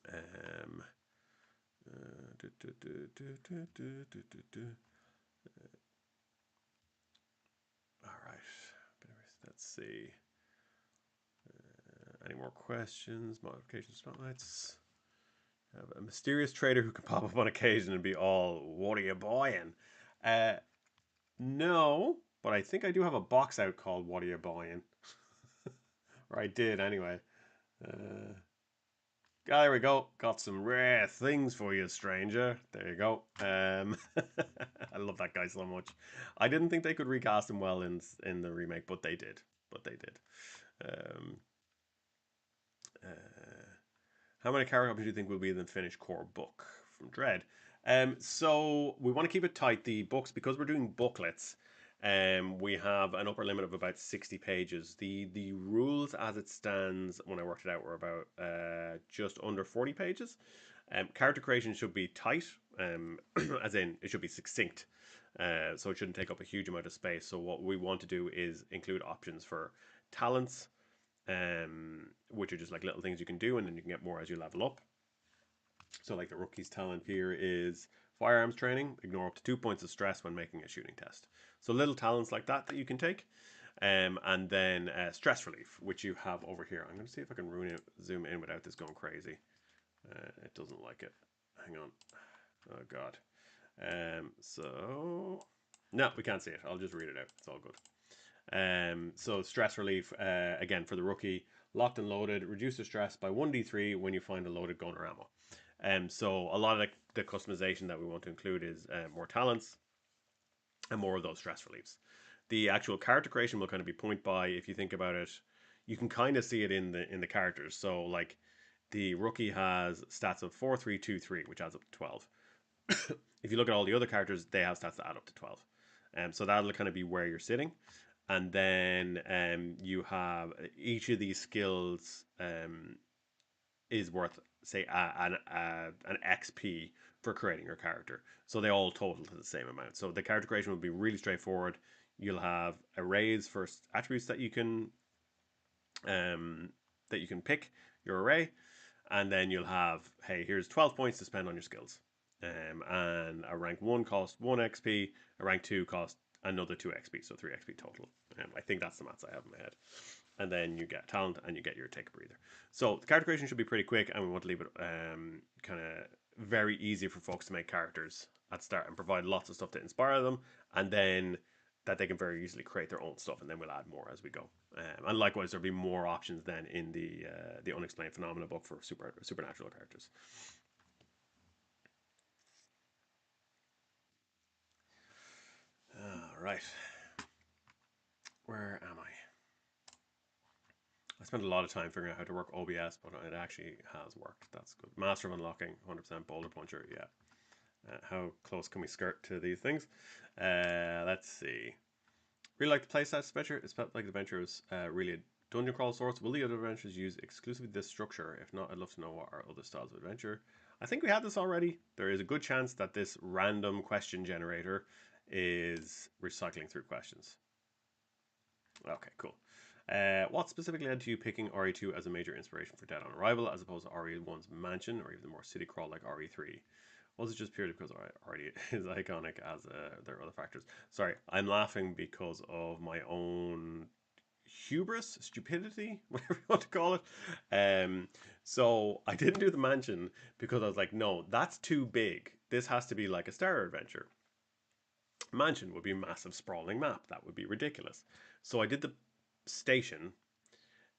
Um, all right, let's see. Any more questions? Modification spotlights. Have a mysterious trader who can pop up on occasion and be all, "What are you buying?" No, but I think I do have a box out called "What Are You Buying?" or I did anyway. Uh, there we go. Got some rare things for you, stranger. There you go. I love that guy so much. I didn't think they could recast him well in the remake, but they did. But they did. Um, uh, how many character options do you think will be in the finished core book from Dread? So we want to keep it tight. The books, because we're doing booklets, we have an upper limit of about 60 pages. The rules as it stands, when I worked it out, were about just under 40 pages. Character creation should be tight, as in it should be succinct. So it shouldn't take up a huge amount of space. So what we want to do is include options for talents, which are just like little things you can do, and then you can get more as you level up. So, like the rookie's talent here is firearms training. Ignore up to 2 points of stress when making a shooting test. So, little talents like that that you can take. And then stress relief, which you have over here. I'm going to see if I can zoom in without this going crazy. It doesn't like it. Hang on. Oh, God. So, no, we can't see it. I'll just read it out. It's all good. So stress relief, again for the rookie, locked and loaded, reduce the stress by 1d3 when you find a loaded gun or ammo. So a lot of the customization that we want to include is more talents and more of those stress reliefs. The actual character creation will kind of be point by. If you think about it, you can kind of see it in the characters. So like the rookie has stats of 4, 3, 2, 3, which adds up to 12. If you look at all the other characters, they have stats that add up to 12. So that'll kind of be where you're sitting. And then you have each of these skills is worth, say, an XP for creating your character. So they all total to the same amount. So the character creation will be really straightforward. You'll have arrays for attributes that you can pick your array, and then you'll have, hey, here's 12 points to spend on your skills. And a rank 1 cost 1 XP, a rank 2 cost another 2 XP, so 3 XP total. I think that's the maths I have in my head. And then you get talent and you get your take a breather. So the character creation should be pretty quick, and we want to leave it kind of very easy for folks to make characters at the start and provide lots of stuff to inspire them, and then that they can very easily create their own stuff, and then we'll add more as we go. And likewise, there'll be more options then in the Unexplained Phenomena book for supernatural characters. All right, where am I? I spent a lot of time figuring out how to work OBS, but it actually has worked. That's good. Master of Unlocking, 100% Boulder Puncher, yeah. How close can we skirt to these things? Let's see. Really like the playstyle adventure. It felt like the adventure was really a dungeon crawl sorts. Will the other adventures use exclusively this structure? If not, I'd love to know what are other styles of adventure. I think we had this already. There is a good chance that this random question generator is recycling through questions. Okay, cool. What specifically led to you picking RE2 as a major inspiration for Dead on Arrival as opposed to RE1's Mansion or even the more city crawl like RE3? Was it just purely because RE is iconic as there are other factors? Sorry, I'm laughing because of my own hubris, stupidity, whatever you want to call it. So I didn't do the Mansion because I was like, no, that's too big. This has to be like a Star Adventure. Mansion would be a massive sprawling map. That would be ridiculous. So I did the station.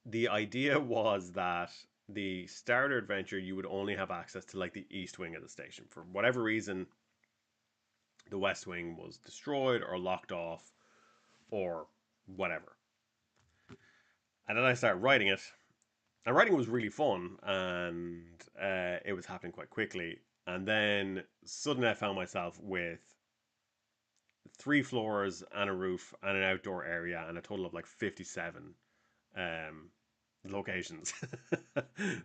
The idea was that the starter adventure you would only have access to like the east wing of the station. For whatever reason, the west wing was destroyed or locked off or whatever. And then I started writing it. And writing was really fun, and it was happening quite quickly. And then suddenly I found myself with 3 floors and a roof and an outdoor area and a total of like 57 um, locations.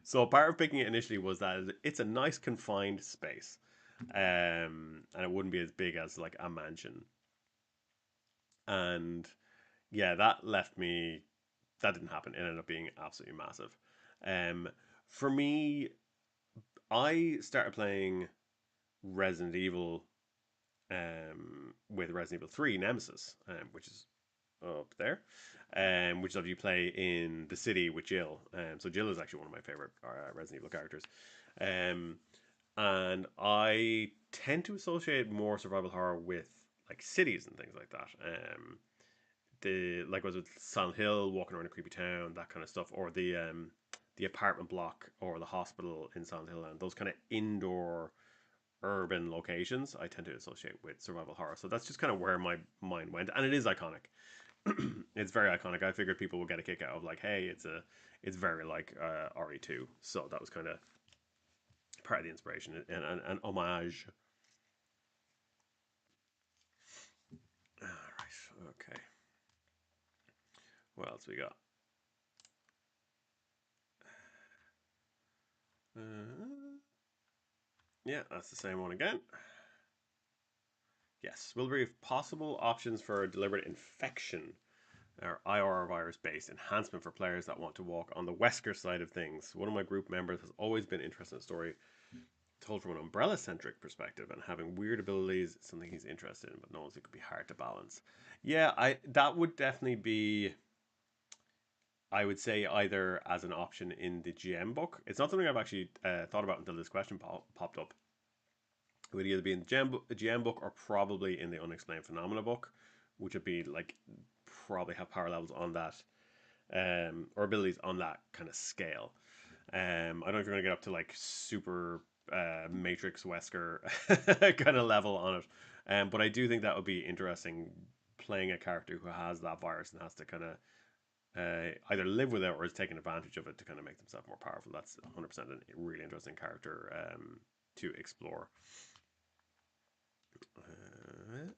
So part of picking it initially was that it's a nice confined space, and it wouldn't be as big as like a mansion. And yeah, that left me. That didn't happen. It ended up being absolutely massive. Um, for me, I started playing Resident Evil with Resident Evil 3 Nemesis, which is up there, which is you play in the city with Jill. So Jill is actually one of my favorite Resident Evil characters. Um, and I tend to associate more survival horror with like cities and things like that. like was with Silent Hill, walking around a creepy town, that kind of stuff, or the apartment block or the hospital in Silent Hill, and those kind of indoor urban locations I tend to associate with survival horror. So that's just kind of where my mind went, and it is iconic. It's very iconic. I figured people would get a kick out of like, hey, it's very like RE2. So that was kind of part of the inspiration and an homage. All right, okay. What else we got? Uh, yeah, that's the same one again. Yes, will brief possible options for deliberate infection or IR virus based enhancement for players that want to walk on the Wesker side of things. One of my group members has always been interested in the story told from an umbrella centric perspective, and having weird abilities is something he's interested in, but knows it could be hard to balance. Yeah, I that would definitely be, I would say, either as an option in the GM book. It's not something I've actually thought about until this question popped up. It would either be in the GM book or probably in the Unexplained Phenomena book, which would be like probably have power levels on that, or abilities on that kind of scale. I don't know if you're going to get up to like super Matrix Wesker kind of level on it, but I do think that would be interesting playing a character who has that virus and has to kind of either live with it or is taking advantage of it to kind of make themselves more powerful. That's 100% a really interesting character to explore. Uh,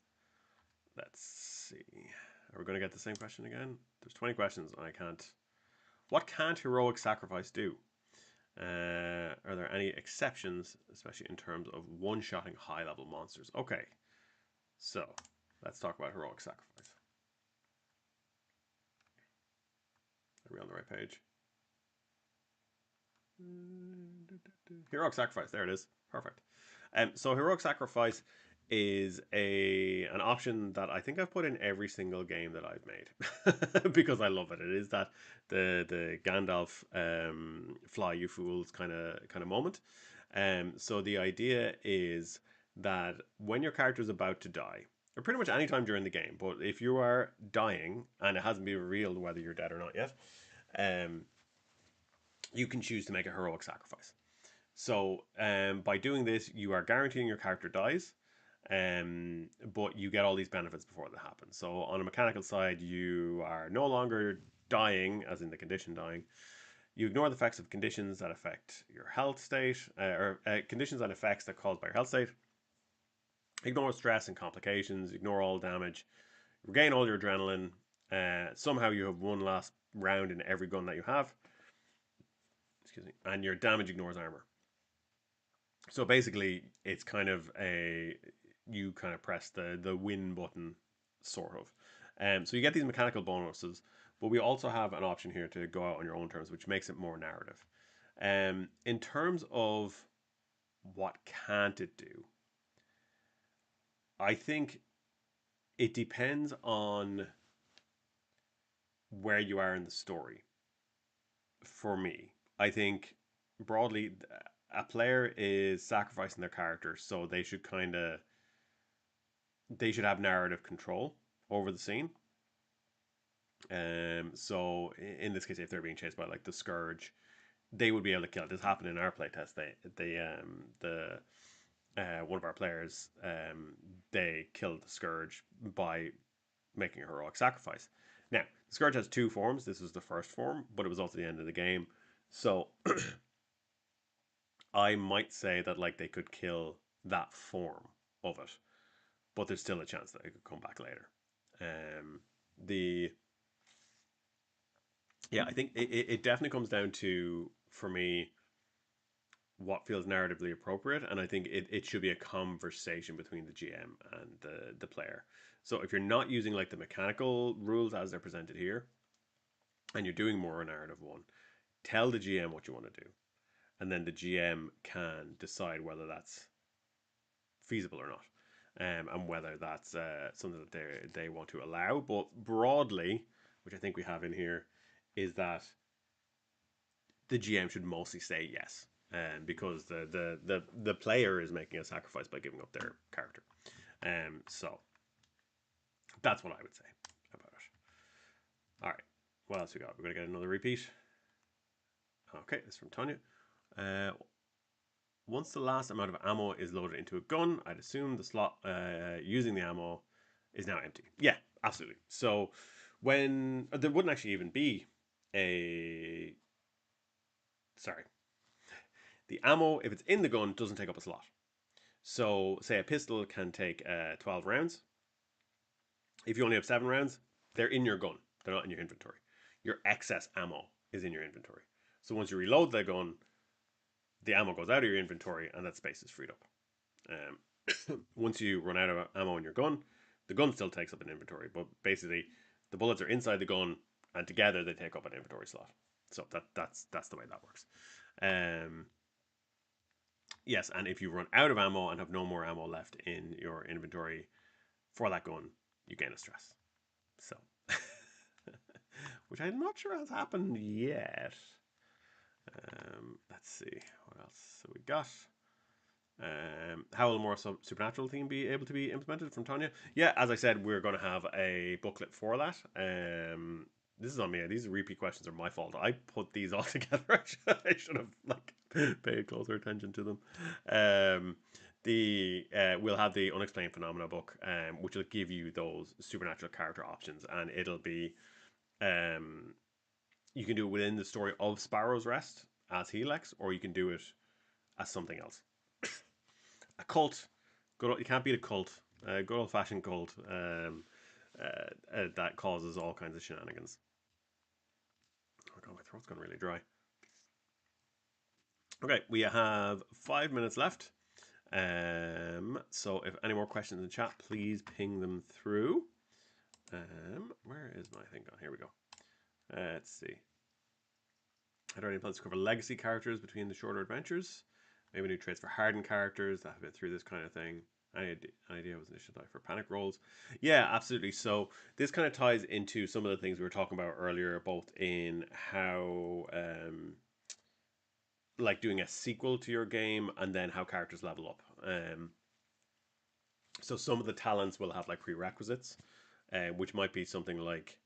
let's see. Are we going to get the same question again? There's 20 questions and I can't. What can't heroic sacrifice do? Are there any exceptions, especially in terms of one-shotting high-level monsters? Okay, so let's talk about heroic sacrifice. Are we on the right page? Heroic sacrifice. There it is. Perfect. So heroic sacrifice is an option that I think I've put in every single game that I've made because I love it. It is that the Gandalf fly you fools kind of moment. So the idea is that when your character is about to die, or pretty much any time during the game, but if you are dying and it hasn't been revealed whether you're dead or not yet, um, you can choose to make a heroic sacrifice. So by doing this, you are guaranteeing your character dies, but you get all these benefits before that happens. So on a mechanical side, you are no longer dying, as in the condition dying. You ignore the effects of conditions that affect your health state, or conditions and effects that caused by your health state. Ignore stress and complications. Ignore all damage. Regain all your adrenaline. Somehow you have one last round in every gun that you have. Excuse me. And your damage ignores armor. So basically, it's kind of a you kind of press the win button, sort of. So you get these mechanical bonuses, but we also have an option here to go out on your own terms, which makes it more narrative. In terms of what can't it do, I think it depends on where you are in the story. For me, I think broadly, a player is sacrificing their character, so they should have narrative control over the scene. So in this case, if they're being chased by like the scourge, they would be able to kill it. This happened in our playtest. The one of our players they killed the scourge by making a heroic sacrifice. Now the scourge has two forms. This was the first form, but it was also the end of the game. So I might say that like they could kill that form of it, but there's still a chance that it could come back later. The Yeah, I think it definitely comes down to, for me, what feels narratively appropriate, and I think it should be a conversation between the GM and the player. So if you're not using like the mechanical rules as they're presented here, and you're doing more a narrative one, tell the GM what you want to do, and then the GM can decide whether that's feasible or not, and whether that's something that they want to allow. But broadly, which I think we have in here, is that the GM should mostly say yes, because the player is making a sacrifice by giving up their character. So that's what I would say about it. All right. What else we got? We're gonna get another repeat. Okay, this is from Tanya. Uh, Once the last amount of ammo is loaded into a gun, I'd assume the slot using the ammo is now empty. Yeah, absolutely. So when there wouldn't actually even be a sorry, the ammo if it's in the gun doesn't take up a slot. So say a pistol can take 12 rounds. If you only have 7 rounds, they're in your gun. They're not in your inventory. Your excess ammo is in your inventory. So once you reload the gun, the ammo goes out of your inventory and that space is freed up. Once you run out of ammo in your gun, the gun still takes up an inventory, but basically the bullets are inside the gun and together they take up an inventory slot. So that's the way that works. Um, yes, and if you run out of ammo and have no more ammo left in your inventory for that gun, you gain a stress. So, which I'm not sure has happened yet. Let's see what else. So we got. How will a more supernatural theme be able to be implemented from Tanya? Yeah, as I said, we're going to have a booklet for that. This is on me. These repeat questions are my fault. I put these all together. I should have like paid closer attention to them. The We'll have the unexplained phenomena book, which will give you those supernatural character options, and it'll be um, you can do it within the story of Sparrow's Rest as Helix, or you can do it as something else. A cult. You can't beat a cult. A good old fashioned cult that causes all kinds of shenanigans. Oh god, my throat's gone really dry. Okay, we have 5 minutes left. So if any more questions in the chat, please ping them through. Where is my thing gone? Here we go. Let's see. Had already plans to cover legacy characters between the shorter adventures. Maybe new traits for hardened characters that have been through this kind of thing. Any idea was initial die for panic rolls? Yeah, absolutely. So this kind of ties into some of the things we were talking about earlier, both in how like doing a sequel to your game and then how characters level up. So some of the talents will have like prerequisites, which might be something like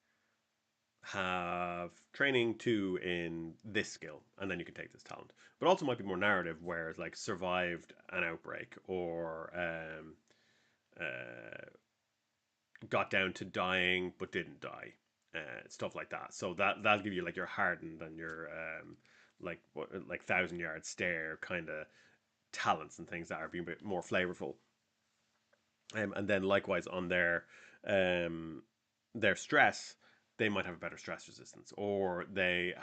have training 2 in this skill and then you can take this talent, but also might be more narrative where it's like survived an outbreak or uh, got down to dying but didn't die, stuff like that. So that'll give you like your hardened and your like 1,000 yard stare kind of talents and things that are being a bit more flavorful. And then likewise on their stress, they might have a better stress resistance, or they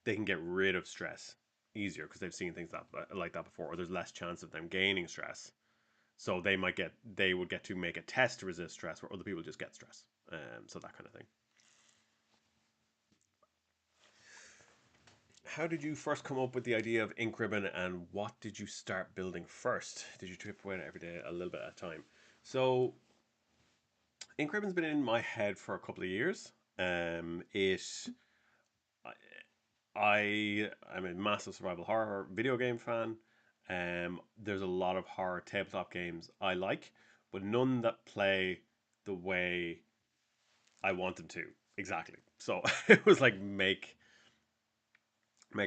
can get rid of stress easier because they've seen things that like that before, or there's less chance of them gaining stress. So they would get to make a test to resist stress, where other people just get stress. So that kind of thing. How did you first come up with the idea of ink ribbon, and what did you start building first? Did you trip away every day a little bit at a time? So ink ribbon's been in my head for a couple of years. It I'm a massive survival horror video game fan. There's a lot of horror tabletop games I like, but none that play the way I want them to exactly. So it was like make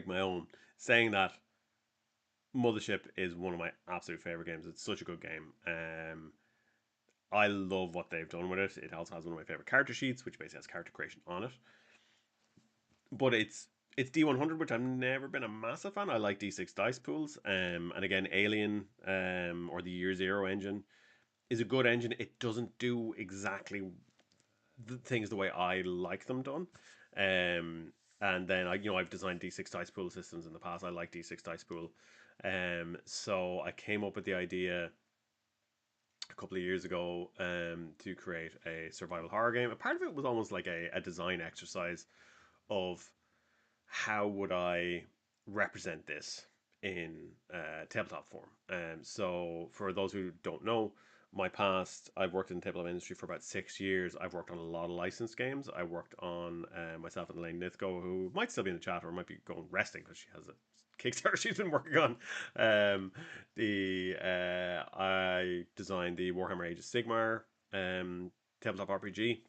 my own. Saying that, Mothership is one of my absolute favorite games. It's such a good game. I love what they've done with it. It also has one of my favorite character sheets, which basically has character creation on it. But it's D100, which I've never been a massive fan. I like D6 dice pools, and again, Alien, or the Year Zero engine is a good engine. It doesn't do exactly the things the way I like them done. And then I've designed D6 dice pool systems in the past. I like D6 dice pool. So I came up with the idea a couple of years ago to create a survival horror game. A part of it was almost like a design exercise of how would I represent this in tabletop form. So for those who don't know, my past, I've worked in the tabletop industry for about 6 years. I've worked on a lot of licensed games. I worked on myself and Elaine Nithko, who might still be in the chat or might be going resting because she has a Kickstarter she's been working on. I designed the Warhammer Age of Sigmar tabletop RPG.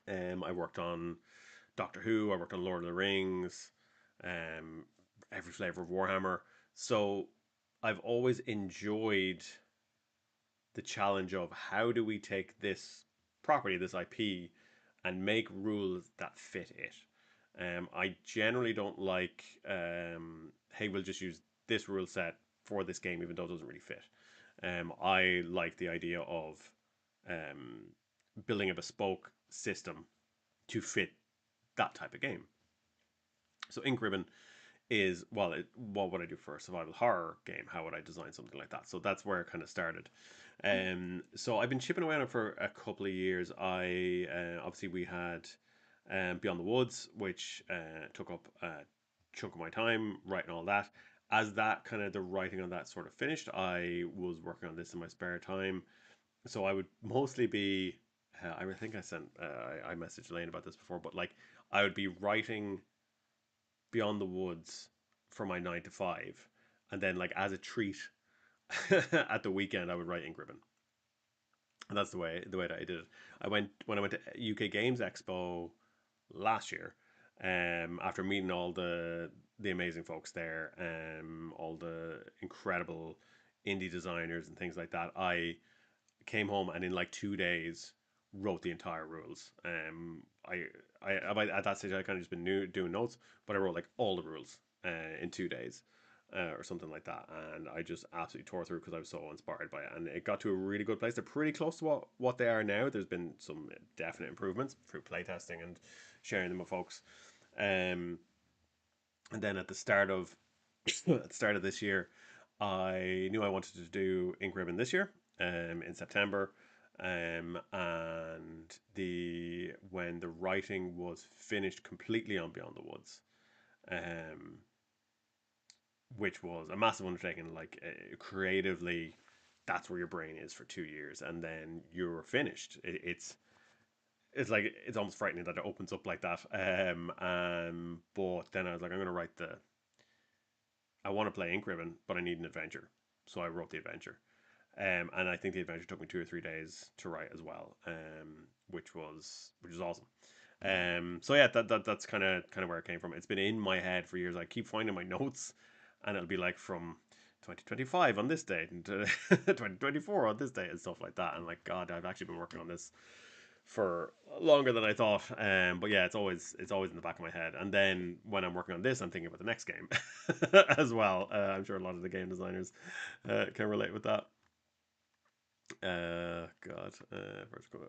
I worked on Doctor Who. I worked on Lord of the Rings. Um, every flavor of Warhammer. So I've always enjoyed the challenge of how do we take this property, this IP, and make rules that fit it. I generally don't like, hey, we'll just use this rule set for this game, even though it doesn't really fit. I like the idea of um, building a bespoke system to fit that type of game. So Ink Ribbon is, well, what would I do for a survival horror game? How would I design something like that? So that's where it kind of started. So I've been chipping away on it for a couple of years. I obviously we had Beyond the Woods, which took up a chunk of my time writing all that. As that kind of the writing on that sort of finished, I was working on this in my spare time. So I would mostly be. I think I sent. I messaged Lane about this before, but like I would be writing Beyond the Woods for my 9 to 5, and then like as a treat at the weekend I would write Ink Ribbon, and that's the way that I did it. When I went to UK Games Expo last year, after meeting all the amazing folks there, all the incredible indie designers and things like that. I came home and in like 2 days wrote the entire rules. At that stage I kind of just been doing notes, but I wrote like all the rules in 2 days. Or something like that, and I just absolutely tore through because I was so inspired by it, and it got to a really good place. They're pretty close to what they are now. There's been some definite improvements through playtesting and sharing them with folks. Um, and then at the start of at the start of this year, I knew I wanted to do Ink Ribbon this year, in September, and the when the writing was finished completely on Beyond the Woods, um, which was a massive undertaking. Like creatively, that's where your brain is for 2 years, and then you're finished. It's like it's almost frightening that it opens up like that. But then I was like, I'm gonna write the. I want to play Ink Ribbon, but I need an adventure, so I wrote the adventure. And I think the adventure took me 2 or 3 days to write as well, which was awesome. So yeah, that's kind of where it came from. It's been in my head for years. I keep finding my notes, and it'll be like from 2025 on this date and 2024 on this date and stuff like that. And like, God, I've actually been working on this for longer than I thought. But yeah, it's always in the back of my head. And then when I'm working on this, I'm thinking about the next game as well. I'm sure a lot of the game designers can relate with that. God.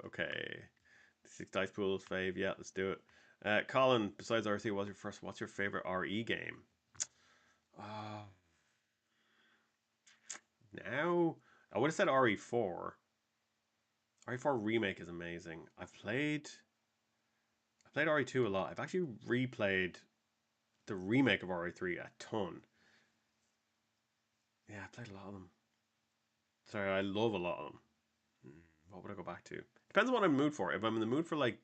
Okay. Six dice pools, fave. Yeah, let's do it. Colin, besides RC, what's your favorite RE game? Uh, Now, I would have said RE4. RE4 remake is amazing. I played RE2 a lot. I've actually replayed the remake of RE3 a ton. Yeah, I played a lot of them. Sorry, I love a lot of them. What would I go back to? Depends on what I'm in the mood for. If I'm in the mood for like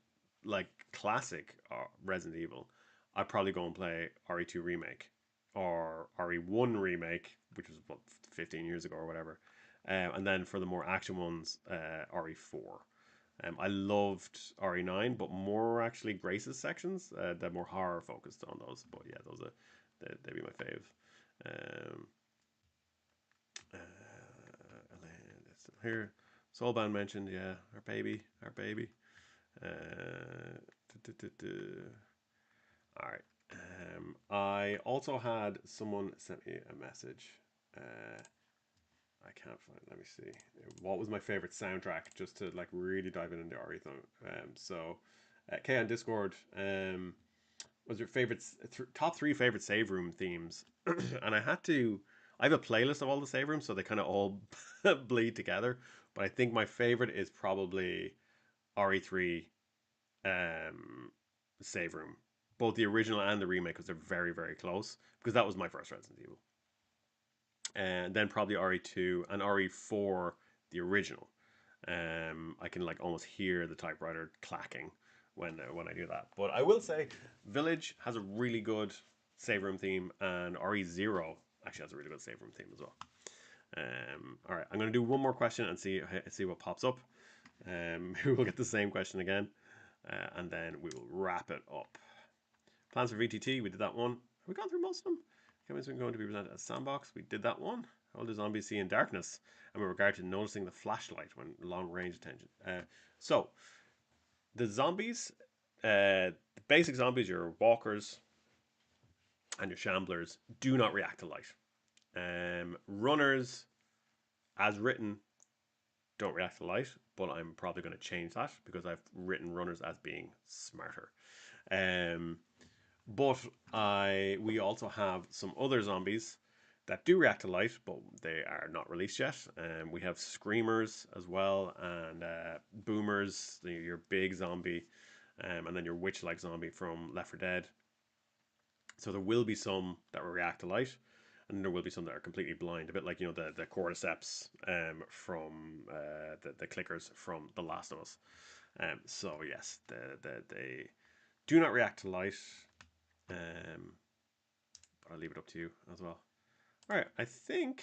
classic Resident Evil, I'd probably go and play RE2 remake or RE1 remake, which was what 15 years ago or whatever. And then for the more action ones, RE4. I loved RE9, but more actually Grace's sections. They're more horror focused on those. But yeah, they'd be my fave. Um, Elaine is still here. Soulbound mentioned, yeah, our baby. Uh, All right. I also had someone sent me a message. Uh, I can't find. Let me see. What was my favorite soundtrack? Just to like really dive in into RE thing. Kay on Discord. Was your favorite top three favorite save room themes? And I had to. I have a playlist of all the save rooms, so they kind of all bleed together. But I think my favorite is probably RE3 um, save room, both the original and the remake, because they're very very close. Because that was my first Resident Evil, and then probably RE2 and RE4 the original. I can like almost hear the typewriter clacking when I do that. But I will say, Village has a really good save room theme, and RE0 actually has a really good save room theme as well. All right, I'm gonna do one more question and see what pops up. We will get the same question again. and then we will wrap it up. Plans for VTT, we did that one. Have we gone through most of them? Games are going to be presented as Sandbox, we did that one. All the zombies see in darkness, and with regard to noticing the flashlight when long range attention. So, the zombies, the basic zombies, your walkers and your shamblers, do not react to light. Runners, as written, don't react to light, but I'm probably going to change that because I've written runners as being smarter. Um, but we also have some other zombies that do react to light, but they are not released yet. We have screamers as well, and boomers, your big zombie, and then your witch-like zombie from Left 4 Dead. So there will be some that will react to light, and there will be some that are completely blind, a bit like the cordyceps from the clickers from The Last of Us. So yes, they do not react to light. I'll leave it up to you as well. All right, I think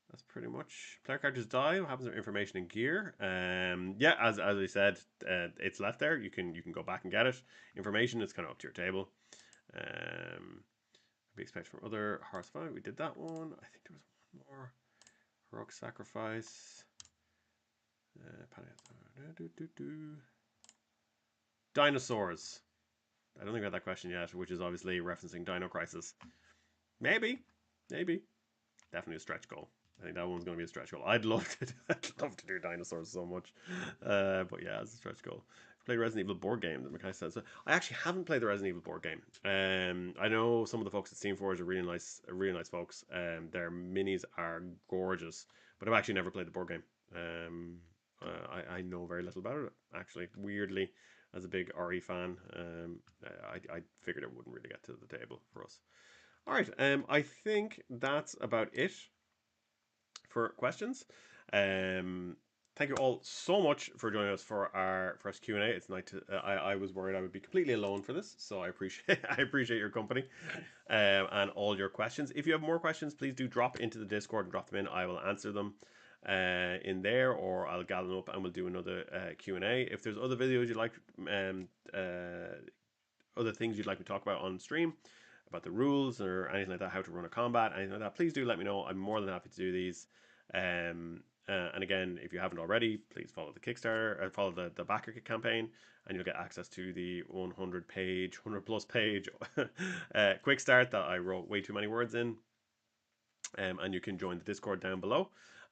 that's pretty much. Player characters die. What happens with information and gear? Yeah, as I said, it's left there. You can go back and get it. Information is kind of up to your table. Be expected from other Hearts 5. We did that one. I think there was one more. Heroic Sacrifice. Dinosaurs. I don't think we had that question yet, which is obviously referencing Dino Crisis. Maybe. Definitely a stretch goal. I think that one's going to be a stretch goal. I'd love to do dinosaurs so much. But yeah, it's a stretch goal. Played Resident Evil board game, that Mackay said. So I actually haven't played the Resident Evil board game. I know some of the folks at Steam Forge are really nice folks. Their minis are gorgeous, but I've actually never played the board game. I know very little about it, actually. Weirdly, as a big RE fan, I figured it wouldn't really get to the table for us. All right, I think that's about it for questions. Thank you all so much for joining us for our first Q&A. It's nice to. I was worried I would be completely alone for this, so I appreciate your company and all your questions. If you have more questions, please do drop into the Discord and drop them in. I will answer them in there, or I'll gather them up and we'll do another Q&A. If there's other videos you'd like, other things you'd like me to talk about on stream, about the rules or anything like that, how to run a combat, anything like that, please do let me know. I'm more than happy to do these. And again, if you haven't already, please follow the Kickstarter, follow the backer campaign, and you'll get access to the 100 plus page quick start that I wrote way too many words in. And you can join the Discord down below.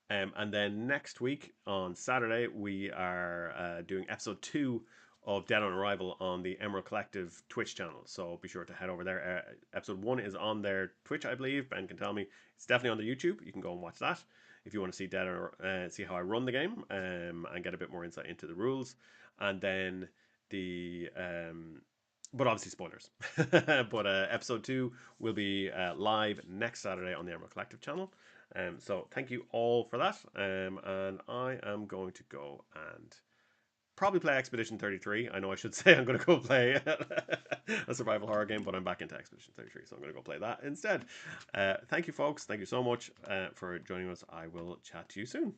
And then next week on Saturday, we are doing episode 2 of Dead on Arrival on the Emerald Collective Twitch channel. So be sure to head over there. Episode 1 is on their Twitch, I believe. Ben can tell me. It's definitely on the YouTube. You can go and watch that if you want to see see how I run the game and get a bit more insight into the rules. And then but obviously spoilers. But episode 2 will be live next Saturday on the Emerald Collective channel. So thank you all for that. And I am going to go and probably play Expedition 33. I know I should say I'm going to go play a survival horror game, but I'm back into Expedition 33, so I'm going to go play that instead. Thank you, folks. Thank you so much for joining us. I will chat to you soon.